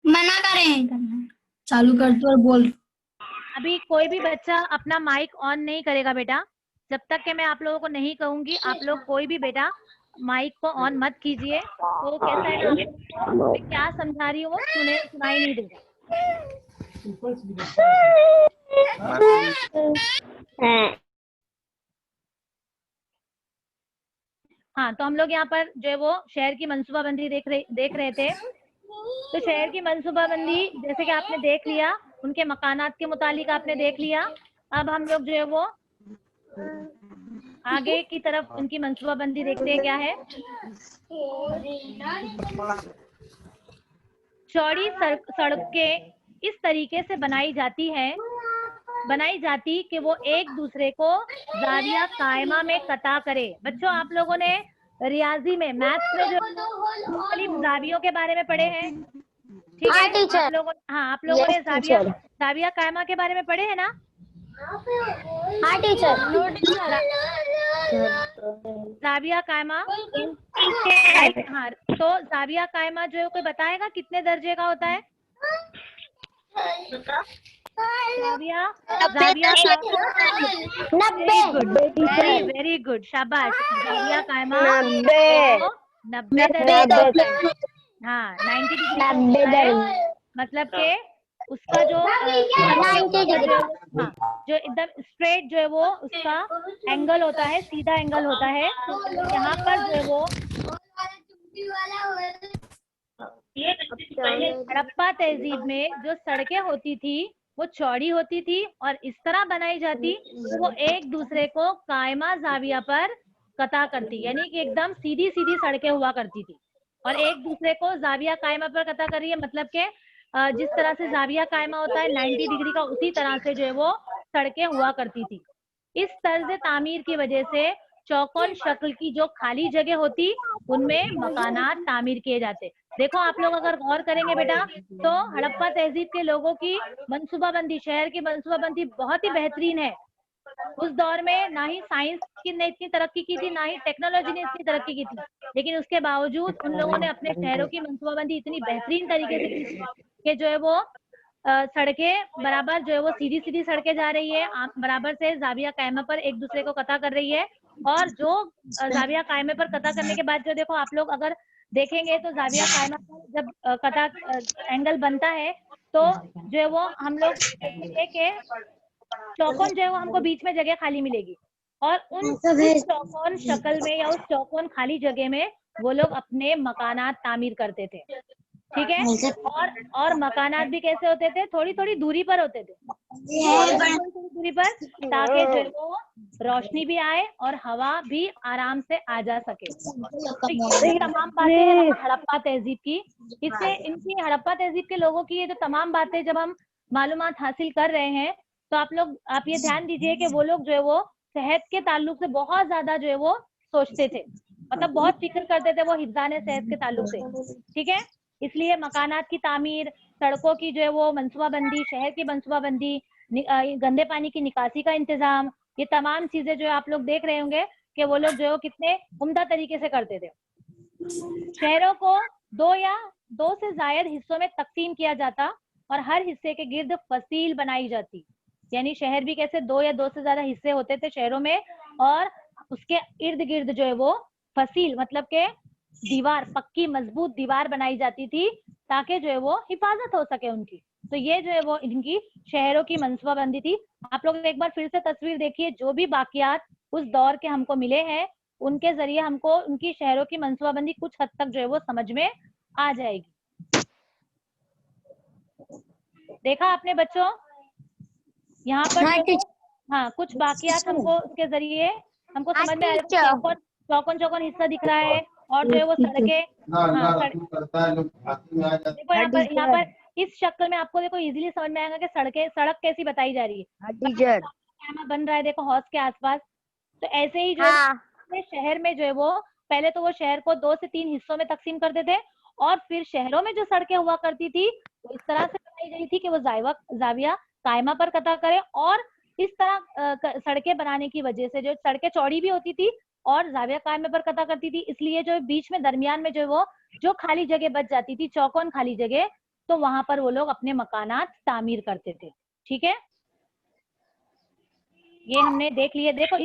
मना करें करना, चालू कर दो और बोल। अभी कोई भी बच्चा अपना माइक ऑन नहीं करेगा बेटा, जब तक कि मैं आप लोगों को नहीं कहूंगी। आप लोग कोई भी बेटा माइक को ऑन मत कीजिए। तो कैसा है ना, मैं क्या समझा रही हूँ वो सुनाई नहीं देगा। हाँ, तो हम लोग यहाँ पर जो है वो शहर की मंसूबाबंदी देख रहे थे। तो शहर की मंसूबाबंदी जैसे कि आपने देख लिया, उनके मकानात के मुतालिक आपने देख लिया। अब हम लोग जो है वो आगे की तरफ उनकी मंसूबाबंदी देखते हैं क्या है। चौड़ी सड़कें इस तरीके से बनाई जाती है बनाई जाती कि वो एक दूसरे को जाविया कायमा में कता करे। बच्चों आप लोगों ने रियाजी में, मैथ्स में जो मुख्तलिफ जावियों के बारे में पढ़े हैं, ठीक है आप लोगों, हाँ आप लोगों ने जाविया कायमा के बारे में पढ़े हैं ना? हाँ टीचर। जाविया कायमा, हाँ तो जाविया कायमा जो है कोई बताएगा कितने दर्जे का होता है? जाविया 90। वेरी गुड, शाबाश। जाविया कायमा 90 दर्जे, हाँ 90 डिग्री, मतलब के उसका जो जो एकदम स्ट्रेट जो है वो उसका एंगल होता है, सीधा एंगल होता है। यहाँ पर जो है वो हड़प्पा तहजीब में जो सड़कें होती थी वो चौड़ी होती थी और इस तरह बनाई जाती तो वो एक दूसरे को कायमा जाविया पर कता करती, यानी कि एकदम सीधी सीधी सड़कें हुआ करती थी और एक दूसरे को जाविया कायमा पर कता कर रही है, मतलब के जिस तरह से जाविया कायमा होता है 90 डिग्री का, उसी तरह से जो है वो सड़कें हुआ करती थी। इस तर्ज तामीर की वजह से चौकोन शक्ल की जो खाली जगह होती उनमें मकानात तामीर किए जाते। देखो आप लोग अगर गौर करेंगे बेटा तो हड़प्पा तहजीब के लोगों की मनसूबाबंदी, शहर की मनसूबाबंदी बहुत ही बेहतरीन है। उस दौर में ना ही साइंस ने इतनी तरक्की की थी, ना ही टेक्नोलॉजी ने इतनी तरक्की की थी, लेकिन उसके बावजूद उन लोगों ने अपने शहरों की मनसूबाबंदी इतनी बेहतरीन तरीके से की कि जो है वो सड़कें बराबर जो है वो सीधी सीधी सड़कें जा रही है, बराबर से जाविया कायमा पर एक दूसरे को कता कर रही है। और जो जाविया कायमे पर कता करने के बाद जो देखो आप लोग अगर देखेंगे तो जाविया कायमा पर जब कता एंगल बनता है तो जो है वो हम लोग के चौकोन जो है वो हमको बीच में जगह खाली मिलेगी और उन चौकोन शक्ल में या उस चौकोन खाली जगह में वो लोग अपने मकानात तामीर करते थे, ठीक है। और मकानात भी कैसे होते थे? थोड़ी थोड़ी दूरी पर होते थे, दूरी पर, ताकि जो है वो रोशनी भी आए और हवा भी आराम से आ जा सके। तो ये तमाम बातें हड़प्पा तहजीब की, इससे इनकी हड़प्पा तहजीब के लोगों की ये जो तमाम बातें जब हम मालूमात हासिल कर रहे हैं तो आप ये ध्यान दीजिए कि वो लोग जो है वो सेहत के ताल्लुक से बहुत ज्यादा जो है वो सोचते थे, मतलब बहुत फिक्र करते थे वो हिफ्ज़ाने सेहत के ताल्लुक से, ठीक है। इसलिए मकानात की तामीर, सड़कों की जो है वो मनसूबाबंदी, शहर की मनसूबाबंदी, गंदे पानी की निकासी का इंतजाम, ये तमाम चीजें जो है आप लोग देख रहे होंगे कि वो लोग जो है कितने उम्दा तरीके से करते थे। शहरों को दो से जायद हिस्सों में तकसीम किया जाता और हर हिस्से के गिर्द फसील बनाई जाती, यानी शहर भी कैसे दो से ज्यादा हिस्से होते थे शहरों में और उसके इर्द गिर्द जो है वो फसील मतलब के दीवार, पक्की मजबूत दीवार बनाई जाती थी ताकि जो है वो हिफाजत हो सके उनकी। तो ये जो है वो इनकी शहरों की मनसूबाबंदी थी। आप लोग एक बार फिर से तस्वीर देखिए, जो भी बाकियात उस दौर के हमको मिले हैं उनके जरिए हमको उनकी शहरों की मनसूबाबंदी कुछ हद तक जो है वो समझ में आ जाएगी। देखा आपने बच्चों, यहाँ पर हाँ कुछ बाकियात हमको उसके जरिए हमको समझ में आया। चौकोन हिस्सा दिख रहा है और जो है वो सड़कें, देखो यहाँ पर इस शक्ल में आपको देखो इजीली समझ में आएगा कि सड़क कैसी बताई जा रही है। बन रहा है देखो हौज के आसपास, तो ऐसे ही जो है शहर में जो है वो पहले तो वो शहर को 2 से 3 हिस्सों में तकसीम करते थे और फिर शहरों में जो सड़कें हुआ करती थी वो इस तरह से बनाई गई थी कि वो जाविया कायमा पर कता करे और इस तरह सड़कें बनाने की वजह से जो सड़कें चौड़ी भी होती थी और जाविया कायमे पर कता करती थी, इसलिए जो बीच में दरमियान में जो वो जो खाली जगह बच जाती थी, चौकोन खाली जगह, तो वहां पर वो लोग अपने मकानात तामीर करते थे, ठीक है। ये हमने देख लिए। देखो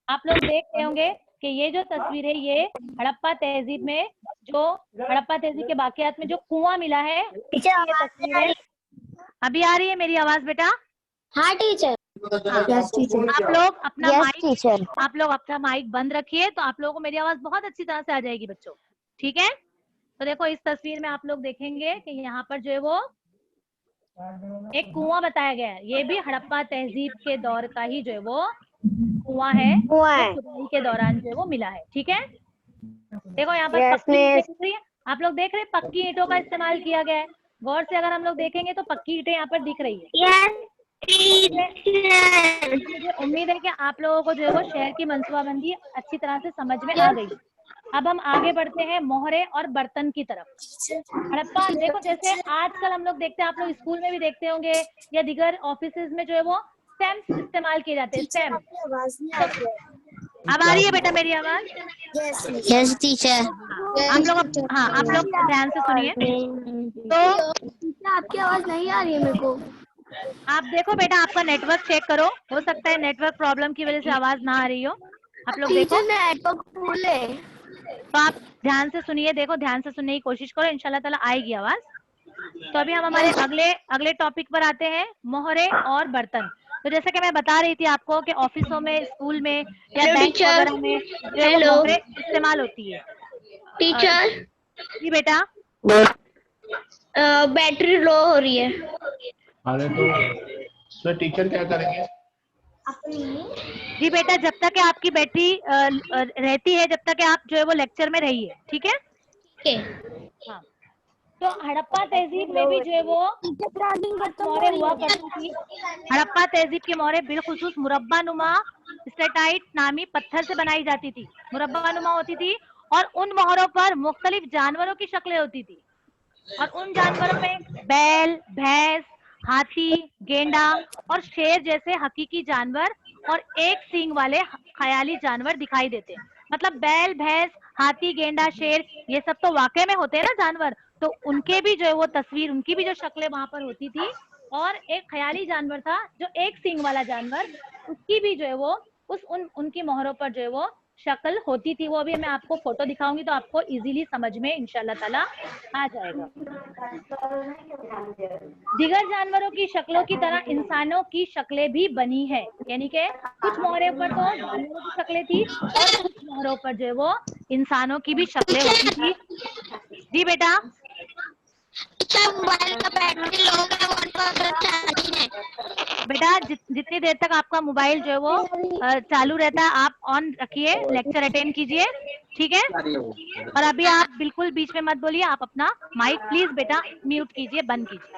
आप लोग देख रहे होंगे कि ये जो तस्वीर है ये हड़प्पा तहजीब में जो हड़प्पा तहजीब के बाकियात में जो कुआं मिला है, ये तस्वीर है। अभी आ रही है मेरी आवाज बेटा? हाँ टीचर। आप लोग अपना माइक बंद रखिए तो आप लोगों को मेरी आवाज बहुत अच्छी तरह से आ जाएगी बच्चों, ठीक है। तो देखो इस तस्वीर में आप लोग देखेंगे कि यहाँ पर जो है वो एक कुआं बताया गया है, ये भी हड़प्पा तहजीब के दौर का ही जो है वो कुआं है, खुदाई के दौरान जो है वो मिला है, ठीक है। देखो यहाँ पर पक्की आप लोग देख रहे हैं, पक्की ईंटों का इस्तेमाल किया गया है। गौर से अगर हम लोग देखेंगे तो पक्की ईंटें यहाँ पर दिख रही है। मुझे उम्मीद है कि आप लोगों को जो है वो शहर की मनसूबाबंदी अच्छी तरह से समझ में आ गई। अब हम आगे बढ़ते हैं मोहरे और बर्तन की तरफ। हड़प्पा देखो, जैसे आजकल हम लोग देखते हैं, आप लोग स्कूल में भी देखते होंगे या दीगर ऑफिसेज में जो है वो स्टैम्प इस्तेमाल किए जाते हैं। स्टैम्प, अब आ रही है बेटा मेरी आवाज? Yes teacher. आप लोग, हाँ आप लोग ध्यान से सुनिए। तो आपकी आवाज नहीं आ रही है मेरे को। आप देखो बेटा, आपका नेटवर्क चेक करो, हो सकता है नेटवर्क प्रॉब्लम की वजह से आवाज ना आ रही हो। आप लोग देखो, नेटवर्क फुल है। तो आप ध्यान से सुनिए, देखो ध्यान से सुनने की कोशिश करो, इंशाल्लाह ताला आएगी आवाज। तो अभी हम हमारे अगले टॉपिक पर आते हैं, मोहरे और बर्तन। तो जैसे कि मैं बता रही थी आपको कि ऑफिसों में, स्कूल में या बैंक वगैरह में जो है वो मोहरे इस्तेमाल होती है। टीचर जी बेटा, बैटरी लो हो रही है। अरे तो टीचर क्या करेंगे? जी बेटा, जब तक कि आपकी बैटरी रहती है, जब तक कि आप जो है वो लेक्चर में रहिए, ठीक है? हाँ, तो हड़प्पा तहजीब में भी जो है वो मोहरे हुआ करती थी। हड़प्पा तहजीब की मोहरे बिलखुसूस मुरब्बा नुमा स्टेटाइट नामी पत्थर से बनाई जाती थी, मुरब्बा नुमा होती थी, और उन मोहरों पर मुख्तलिफ जानवरों की शक्लें होती थी, और उन जानवरों में बैल, भैंस, हाथी, गेंडा और शेर जैसे हकीकी जानवर और एक सींग वाले ख्याली जानवर दिखाई देते हैं। मतलब बैल, भैंस, हाथी, गेंडा, शेर, ये सब तो वाकई में होते हैं ना जानवर, तो उनके भी जो है वो तस्वीर, उनकी भी जो शक्लें वहां पर होती थी, और एक ख्याली जानवर था जो एक सींग वाला जानवर, उसकी भी जो है वो उनकी मोहरों पर जो है वो शक्ल होती थी। वो अभी मैं आपको फोटो दिखाऊंगी तो आपको इजीली समझ में इंशाल्लाह ताला आ जाएगा। दिगर जानवरों की शक्लों की तरह इंसानों की शक्लें भी बनी है, यानी कि कुछ मोहरों पर तो जानवरों की शक्लें थी और कुछ मोहरों पर जो है वो इंसानों की भी शक्लें होती थी। जी बेटा, मोबाइल का बैटरी लो है। बेटा जितनी देर तक आपका मोबाइल जो है वो चालू रहता है, आप ऑन रखिए, लेक्चर अटेंड कीजिए, ठीक है? और अभी आप बिल्कुल बीच में मत बोलिए, आप अपना माइक प्लीज बेटा म्यूट कीजिए, बंद कीजिए।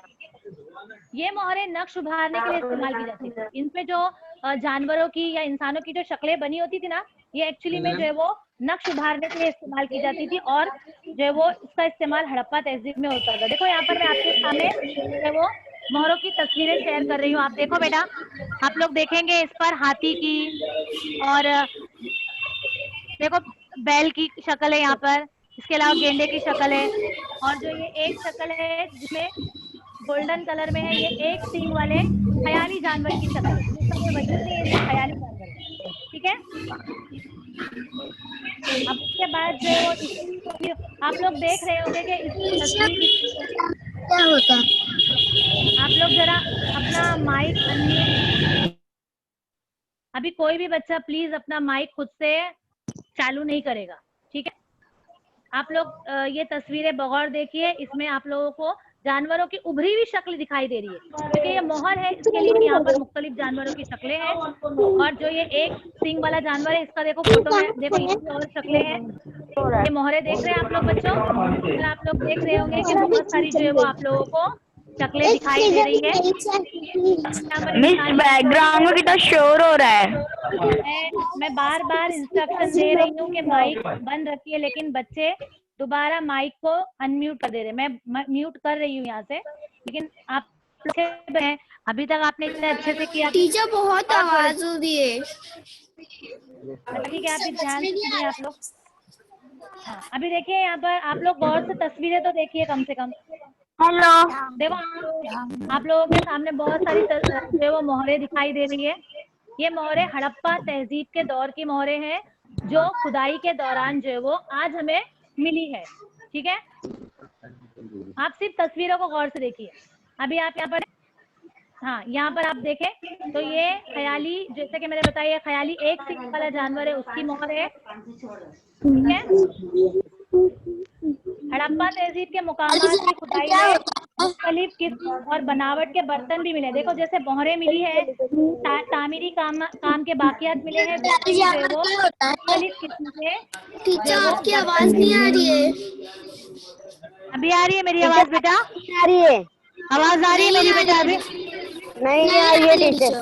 ये मोहरें नक्श उभारने के लिए इस्तेमाल की जाती थी। इनपे जो जानवरों की या इंसानों की जो शक्लें बनी होती थी ना, ये एक्चुअली में जो है वो नक्श उभारने के लिए इस्तेमाल की जाती थी, और जो है वो इसका इस्तेमाल हड़प्पा तहजीब में होता था। देखो यहाँ पर मैं आपके सामने जो है वो मोहरों की तस्वीरें शेयर कर रही हूँ, आप देखो बेटा, आप लोग देखेंगे इस पर हाथी की, और देखो बैल की शक्ल है यहाँ पर, इसके अलावा गेंडे की शक्ल है, और जो ये एक शक्ल है जिसमें गोल्डन कलर में है, ये एक सींग वाले ख्याली जानवर की शक्ल है, जिसका कोई वजूद नहीं है, ये ख्याली जानवर है, ठीक है? अब उसके बाद जो है वो आप लोग देख रहे होंगे कि इस तस्वीर क्या होता? आप लोग जरा अपना माइक अनम्यूट, अभी कोई भी बच्चा प्लीज अपना माइक खुद से चालू नहीं करेगा, ठीक है? आप लोग ये तस्वीरें बगौर देखिए, इसमें आप लोगों को जानवरों की उभरी हुई शक्ल दिखाई दे रही है, क्योंकि ये मोहर है, इसके लिए यहाँ पर मुख्तलिफ जानवरों की शक्लें हैं, और जो ये एक सींग वाला जानवर है, इसका देखो फोटो में, देखो इसकी और शक्लें हैं। ये मोहरे देख रहे हैं आप लोग बच्चों, तो आप लोग देख रहे होंगे कि बहुत सारी जो है वो आप लोगों को शक्लें दिखाई दे रही है। मिस बैकग्राउंड में कितना शोर हो रहा है। मैं बार बार इंस्ट्रक्शन दे रही हूँ कि माइक बंद रखिए, लेकिन बच्चे दोबारा माइक को अनम्यूट कर दे रहे। मैं म्यूट कर रही हूँ यहाँ से, लेकिन आप अभी तक आपने इतने अच्छे से किया। टीचर बहुत आवाज हो रही है। ठीक है, आप ध्यान से सुनिए आप लोग। हाँ, अभी देखिए यहाँ पर आप लोग बहुत से तस्वीरें तो देखिए कम से कम। हेलो, देखो आप लोगों के सामने बहुत सारी जो है वो मोहरे दिखाई दे रही है। ये मोहरे हड़प्पा तहजीब के दौर की मोहरे हैं, जो खुदाई के दौरान जो है वो आज हमें मिली है, ठीक है? आप सिर्फ तस्वीरों को गौर से देखिए। अभी आप यहाँ पर, हाँ यहाँ पर आप देखें तो ये ख्याली, जैसे कि मैंने बताया, ख्याली एक सींग वाला जानवर है, उसकी मोहर है, ठीक है? हड़प्पा तहजीब के मुकामात की खुदाई में मुख्तलिफ किस्म और बनावट के बर्तन भी मिले। देखो जैसे मोहरें मिली है, तामीरी काम के बाकियात मिले हैं, वो मुख्तलिफ किस्म के। टीचर आपकी आवाज नहीं आ रही है। अभी आ रही है मेरी आवाज बेटा? आ रही है, आवाज आ रही है मेरी बेटा? अभी नहीं आ रही है टीचर,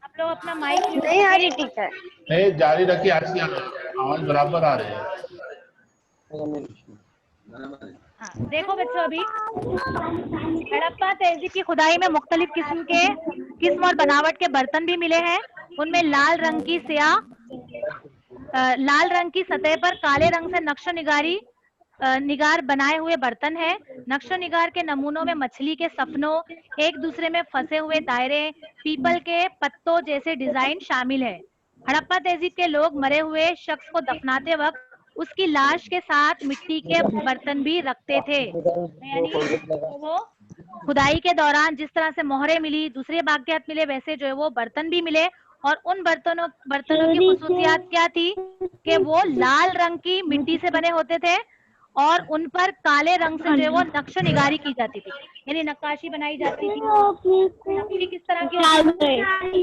आप लोग अपना माइक नहीं आ रही टीचर। नहीं जारी रखिए, आज की आवाज बराबर आ रही है। हाँ, देखो बच्चों, अभी हड़प्पा तहजीब की खुदाई में मुख्तलिफ किस्म और बनावट के बर्तन भी मिले हैं। उनमें लाल रंग की सतह पर काले रंग से नक्शो निगार बनाए हुए बर्तन है। नक्शो निगार के नमूनों में मछली के सपनों, एक दूसरे में फंसे हुए दायरे, पीपल के पत्तों जैसे डिजाइन शामिल है। हड़प्पा तहजीब के लोग मरे हुए शख्स को दफनाते वक्त उसकी लाश के साथ मिट्टी के बर्तन भी रखते थे। यानी वो खुदाई के दौरान जिस तरह से मोहरे मिली, दूसरे बाकियात मिले, वैसे जो है वो बर्तन भी मिले। और उन बर्तनों की खुसूसियात क्या थी कि वो लाल रंग की मिट्टी से बने होते थे और उन पर काले रंग से जो है वो नक्शो निगारी की जाती थी, यानी नक्काशी बनाई जाती थी। नक्काशी किस तरह की होती थी?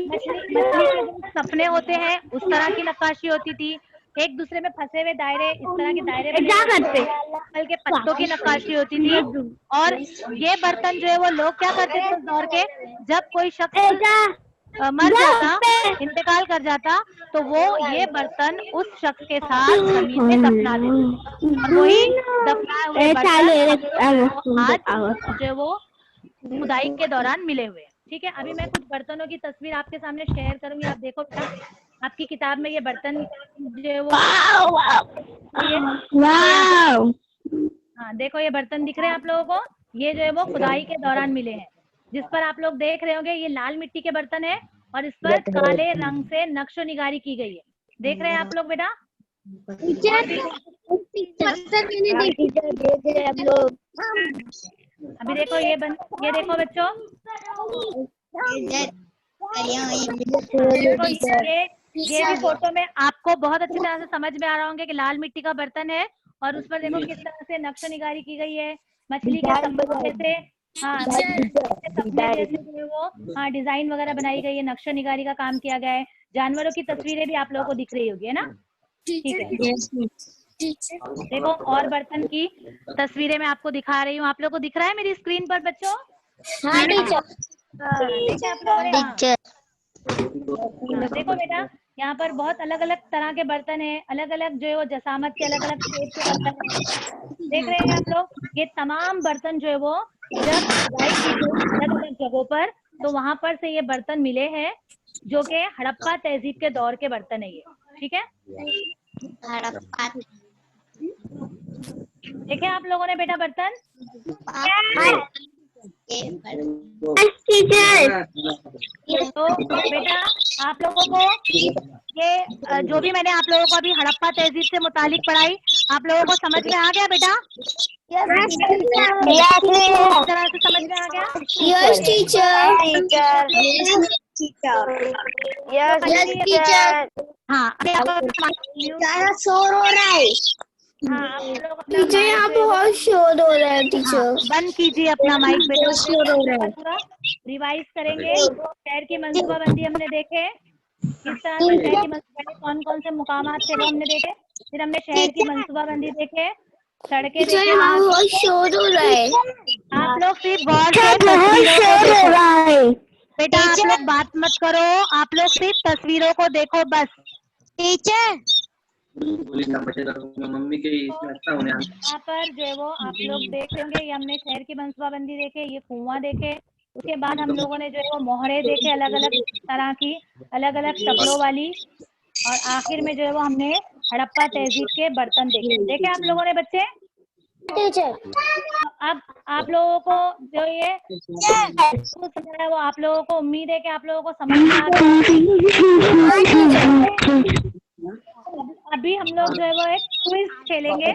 मछली के जो सपने होते हैं उस तरह की नक्काशी होती थी। एक दूसरे में फंसे हुए दायरे, इस तरह के दायरे फल के पत्तों की नक्काशी होती थी। और ये बर्तन जो है वो लोग क्या करते थे उस दौर के, जब कोई शख्स मर जाता, इंतकाल कर जाता, तो वो ये बर्तन उस शख्स के साथ जमीन में दफना देते। और वही दफनाए हुए बर्तन आज जो वो खुदाई के दौरान मिले हुए। ठीक है, अभी मैं कुछ बर्तनों की तस्वीर आपके सामने शेयर करूंगी। आप देखो बेटा, आपकी किताब में ये बर्तन जो है वो, हाँ देखो ये बर्तन दिख रहे हैं आप लोगों को। ये जो है वो खुदाई के दौरान मिले हैं। जिस पर आप लोग देख रहे होंगे ये लाल मिट्टी के बर्तन है और इस पर काले रंग से नक्शो निगारी की गई है। देख रहे हैं आप लोग बेटा? अभी देखो ये देखो बच्चों, देखो ये भी फोटो में आपको बहुत अच्छी तरह से समझ में आ रहा होंगे कि लाल मिट्टी का बर्तन है और उस पर देखो किस तरह से नक्शो निगारी की गई है। मछली के सपने से, हाँ सपने जैसे जो है वो, हाँ डिजाइन वगैरह बनाई गई है, नक्शो निगारी का काम किया गया है। जानवरों की तस्वीरें भी आप लोगों को दिख रही होगी, है ना? ठीक है, देखो और बर्तन की तस्वीरें मैं आपको दिखा रही हूँ। आप लोगों को दिख रहा है मेरी स्क्रीन पर बच्चों? हाँ टीचर। देखो बेटा, यहाँ पर बहुत अलग अलग तरह के बर्तन है, अलग अलग जो है वो जसामत के, अलग अलग शेप के बर्तन है। देख रहे हैं आप लोग, ये तमाम बर्तन जो है वो जब खुदाई की गई अलग अलग जगहों पर, तो वहां पर से ये बर्तन मिले हैं जो कि हड़प्पा तहजीब के दौर के बर्तन है ये। ठीक है, देखे आप लोगों ने बेटा बर्तन? तो बेटा आप लोगों को ये जो भी मैंने आप लोगों को अभी हड़प्पा तहजीब से मुतालिक पढ़ाई, आप लोगों को समझ में आ गया बेटा? तरह से समझ में आ गया? Yes teacher. Yes teacher. हाँ, शोर हो रहा है टीचर, यहाँ बहुत शोर हो रहा है टीचर। बंद कीजिए अपना माइक बेटा, शोर हो रहा है। रिवाइज करेंगे। शहर की मंसूबाबंदी हमने देखे, किस तरह से शहर की मंसूबाबंदी, कौन कौन से मुकामात थे वो हमने देखे। फिर हमने शहर की मंसूबाबंदी देखे, सड़कें देखे। बहुत शोर हो रहा है। आप लोग सिर्फ गौर से तस्वीरों को देखो बेटा, आप लोग बात मत करो, आप लोग सिर्फ तस्वीरों को देखो बस। टीचर मम्मी के यहाँ पर जो है वो आप लोग देख लेंगे, ये हमने शहर की मंसूबाबंदी देखे, ये कुआं देखे, उसके बाद हम लोगों ने जो है वो मोहरे देखे अलग अलग तरह की, अलग अलग शक्लों वाली, और आखिर में जो है वो हमने हड़प्पा तहजीब के बर्तन देखे आप लोगों ने बच्चे? टीचर अब आप लोगों को जो ये समझाया वो आप लोगों को, उम्मीद है कि आप लोगों को समझ में आ गया। अभी हम लोग जो है वो एक क्विज खेलेंगे।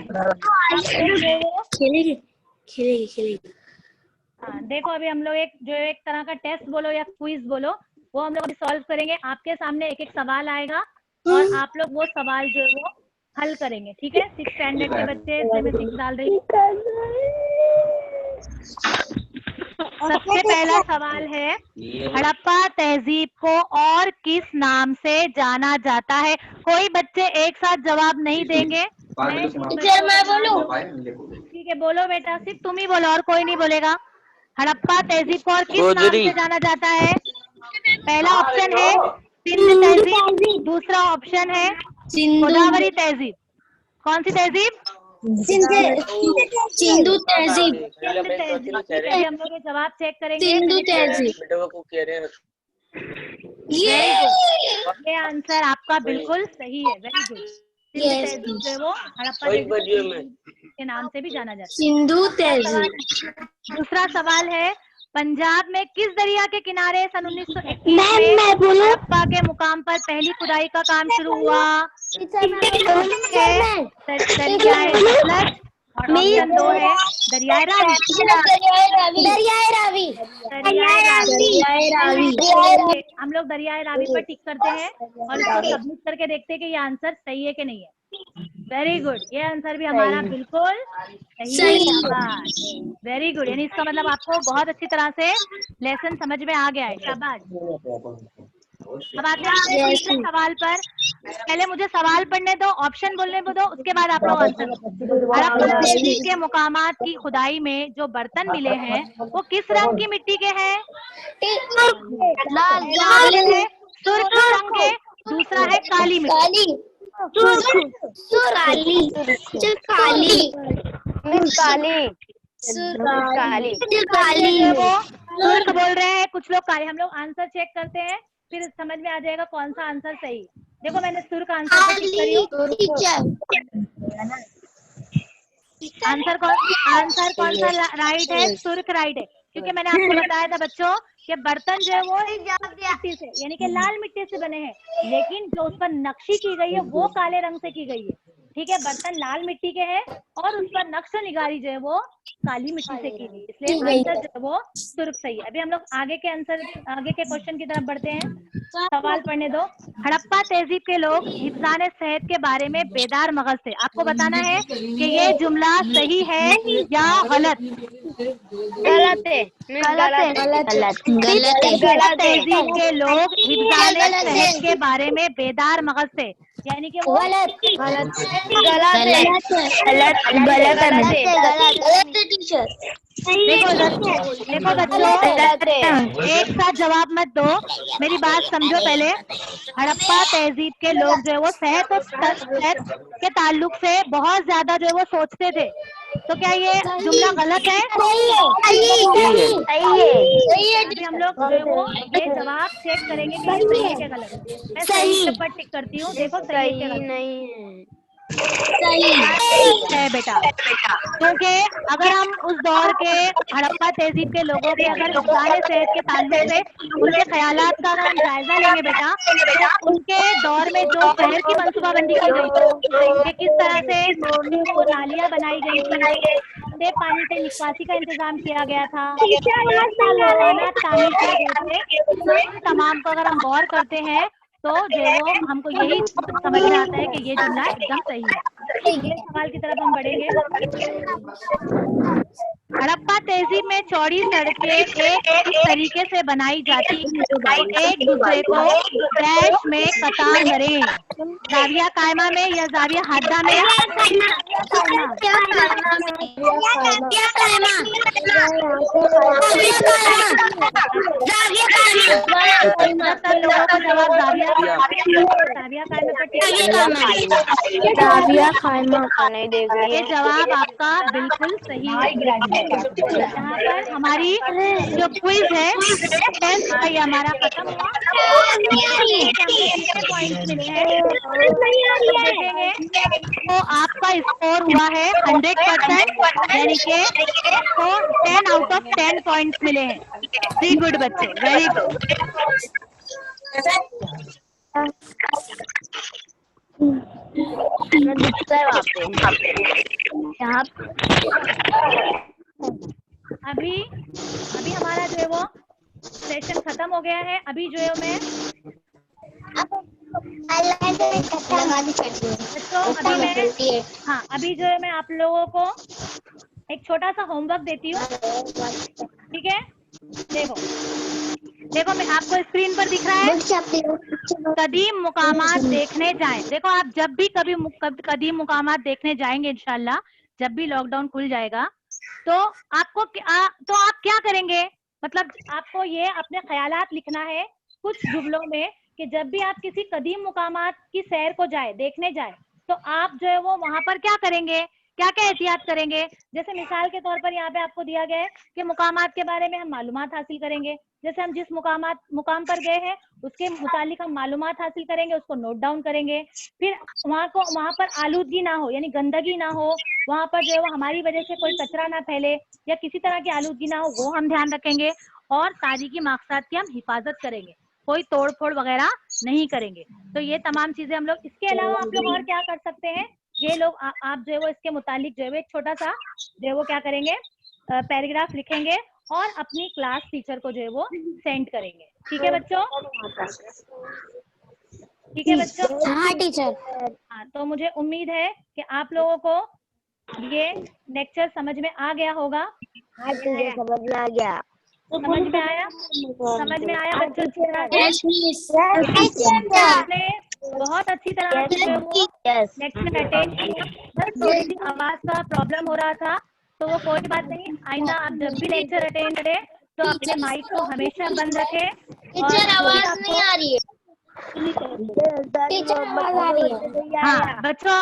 हाँ देखो, अभी हम लोग एक तरह का टेस्ट बोलो या क्विज बोलो, वो हम लोग अभी सॉल्व करेंगे। आपके सामने एक एक सवाल आएगा और आप लोग वो सवाल जो है वो हल करेंगे। ठीक है, 6th स्टैंडर्ड के बच्चे, इसमें मैं 6 डाल रही हूँ। सबसे पहला सवाल है, हड़प्पा तहजीब को और किस नाम से जाना जाता है? कोई बच्चे एक साथ जवाब नहीं देंगे। टीचर मैं बोलूं? ठीक है, बोलो बेटा, सिर्फ तुम ही बोलो और कोई नहीं बोलेगा। हड़प्पा तहजीब को और किस नाम से जाना जाता है? पहला ऑप्शन है सिंध तहजीब, दूसरा ऑप्शन है गोदावरी तहजीब। कौन सी तहजीब? सिंधु तहजीब। अभी हम लोग ये जवाब चेक करेंगे। सिंधु तहजीब। ये आंसर आपका बिल्कुल सही है, वेरी गुड। सिंधु तहजीब जो है वो हड़प्पा तहजीब के नाम से भी जाना जाता है। सिंधु तहजीब। दूसरा सवाल है, पंजाब में किस दरिया के किनारे सन 1921 में हड़प्पा के मुकाम पर पहली खुदाई का काम शुरू हुआ? दरियाए सतलज, ऑप्शन 2 है दरियाए रावी। हम लोग दरियाए रावी पर टिक करते हैं और इसको सबमिट करके देखते हैं कि ये आंसर सही है कि नहीं है। वेरी गुड, ये आंसर भी हमारा बिल्कुल सही है। वेरी गुड, यानी इसका मतलब आपको बहुत अच्छी तरह से लेसन समझ में आ गया है, शाबाश। अब आते हैं तीसरे सवाल पर। पहले मुझे सवाल पढ़ने दो, ऑप्शन बोलने दो, उसके बाद आप लोग आंसर। हड़प्पा तहजीब के मुकामात की खुदाई में जो बर्तन मिले हैं वो किस रंग की मिट्टी के हैं? लाल है, सुर्ख रंग के, दूसरा है काली मिट्टी। वो सुर्ख बोल रहे हैं, कुछ लोग काली। हम लोग आंसर चेक करते हैं, फिर समझ में आ जाएगा कौन सा आंसर सही है। देखो मैंने सुर्ख आंसर टिक करी हूँ। आंसर कौन सा राइट है? सुर्ख राइट है, क्योंकि मैंने आपको बताया था बच्चों कि बर्तन जो है वो मिट्टी से यानी कि लाल मिट्टी से बने हैं, लेकिन जो उस पर नक्शी की गई है वो काले रंग से की गई है। ठीक है, बर्तन लाल मिट्टी के हैं और उस पर नक्श निगारी जो है वो काली मिट्टी से की गई, इसलिए आंसर जो है वो सुर्ख सही है। अभी हम लोग आगे के क्वेश्चन की तरफ बढ़ते हैं। सवाल पढ़ने दो। हड़प्पा तहजीब के लोग हिफ्ज़ान सेहत के बारे में बेदार मगज थे। आपको बताना है कि ये जुमला सही है या गलत। गलत है। तहजीब के लोग हिफ्ज़ान सेहत के बारे में बेदार मगज थे, यानी कि वो देखो बच्चों, एक साथ जवाब मत दो, मेरी बात समझो पहले। हड़प्पा तहजीब के लोग जो है वो सेहत और सेहत के ताल्लुक से बहुत ज्यादा जो है वो सोचते थे, तो क्या ये जुमला गलत है? अभी हम लोग जो है वो ये जवाब चेक करेंगे कि ये सही है क्या गलत है। मैं सही पर टिक करती हूँ, देखो सही है नहीं है। सही है बेटा, क्योंकि अगर हम उस दौर के हड़प्पा तहजीब के लोगों के अगर हिफ्ज़ान सेहत के ताल्लुक से उनके ख्यालात का अगर हम जायजा लेंगे बेटा, तो उनके दौर में जो शहर की मंसूबाबंदी की गई थी, किस तरह से नालियां बनाई गई थी, पानी से निकासी का इंतजाम किया गया था, तामीर किए गए थे, तमाम को अगर हम गौर करते हैं तो जो वो हमको यही समझ में आता है कि ये जुमला एकदम सही है। अगले सवाल की तरफ हम बढ़ेंगे। हड़प्पा तहजीब में चौड़ी सड़कें एक इस तरीके से बनाई जाती एक दूसरे को डैश में कतार करें, जाविया कायमा में या जाविया हादा में? लोगों को जवाब जाविया कायमा पर नहीं देख रही। ये जवाब आपका बिल्कुल सही है। यहाँ पर हमारी जो क्विज है ये हमारा खत्म हुआ। पॉइंट्स मिले हैं, देखेंगे तो आपका स्कोर हुआ है 100%, यानी कि तो 10 आउट ऑफ 10 पॉइंट्स मिले हैं। वेरी गुड बच्चे, वेरी गुड। अभी हमारा जो है वो सेशन खत्म हो गया है। अभी जो है मैं अभी जो है मैं आप लोगों को एक छोटा सा होमवर्क देती हूँ, ठीक है? देखो मैं आपको स्क्रीन पर दिख रहा है, कदीम मुकामात देखने जाएं। देखो आप जब भी कभी कदीम मुकामात देखने जाएंगे इंशाल्लाह, जब भी लॉकडाउन खुल जाएगा तो आपको तो आप क्या करेंगे, मतलब आपको ये अपने ख्यालात लिखना है कुछ जुमलों में कि जब भी आप किसी कदीम मुकामात की सैर को जाए, देखने जाए, तो आप जो है वो वहां पर क्या करेंगे, क्या क्या एहतियात करेंगे। जैसे मिसाल के तौर पर यहाँ पे आपको दिया गया है कि मुकामात के बारे में हम मालूमात हासिल करेंगे। जैसे हम जिस मुकाम पर गए हैं उसके मुतालिक हम मालूमात हासिल करेंगे, उसको नोट डाउन करेंगे। फिर वहां पर आलूदगी ना हो, यानी गंदगी ना हो, वहां पर जो है वो हमारी वजह से कोई कचरा ना फैले या किसी तरह की आलूदगी ना हो, वो हम ध्यान रखेंगे। और तारीखी मकसद की हम हिफाजत करेंगे, कोई तोड़ फोड़ वगैरह नहीं करेंगे। तो ये तमाम चीजें हम लोग, इसके अलावा आप लोग और क्या कर सकते हैं, ये लोग आप जो है वो इसके मुतालिक जो है वो एक छोटा सा जो है वो क्या करेंगे, पैराग्राफ लिखेंगे और अपनी क्लास टीचर को जो है वो सेंड करेंगे। ठीक है बच्चों? ठीक है बच्चों? हाँ टीचर। हाँ, तो मुझे उम्मीद है कि आप लोगों को ये लेक्चर समझ में आ गया होगा। हाँ टीचर, समझ में आ गया। समझ में आया? समझ में आया बच्चों? आपने बहुत अच्छी तरह से वो लेक्चर अटेंड किया। बस थोड़ी सी आवाज का प्रॉब्लम हो रहा था, तो वो कोई बात नहीं। आइंदा आप जब भी लेक्चर अटेंड करें तो अपने माइक को हमेशा बंद रखें। और आवाज नहीं आ रही है। टीचर आवाज आ रही है। हाँ बच्चों,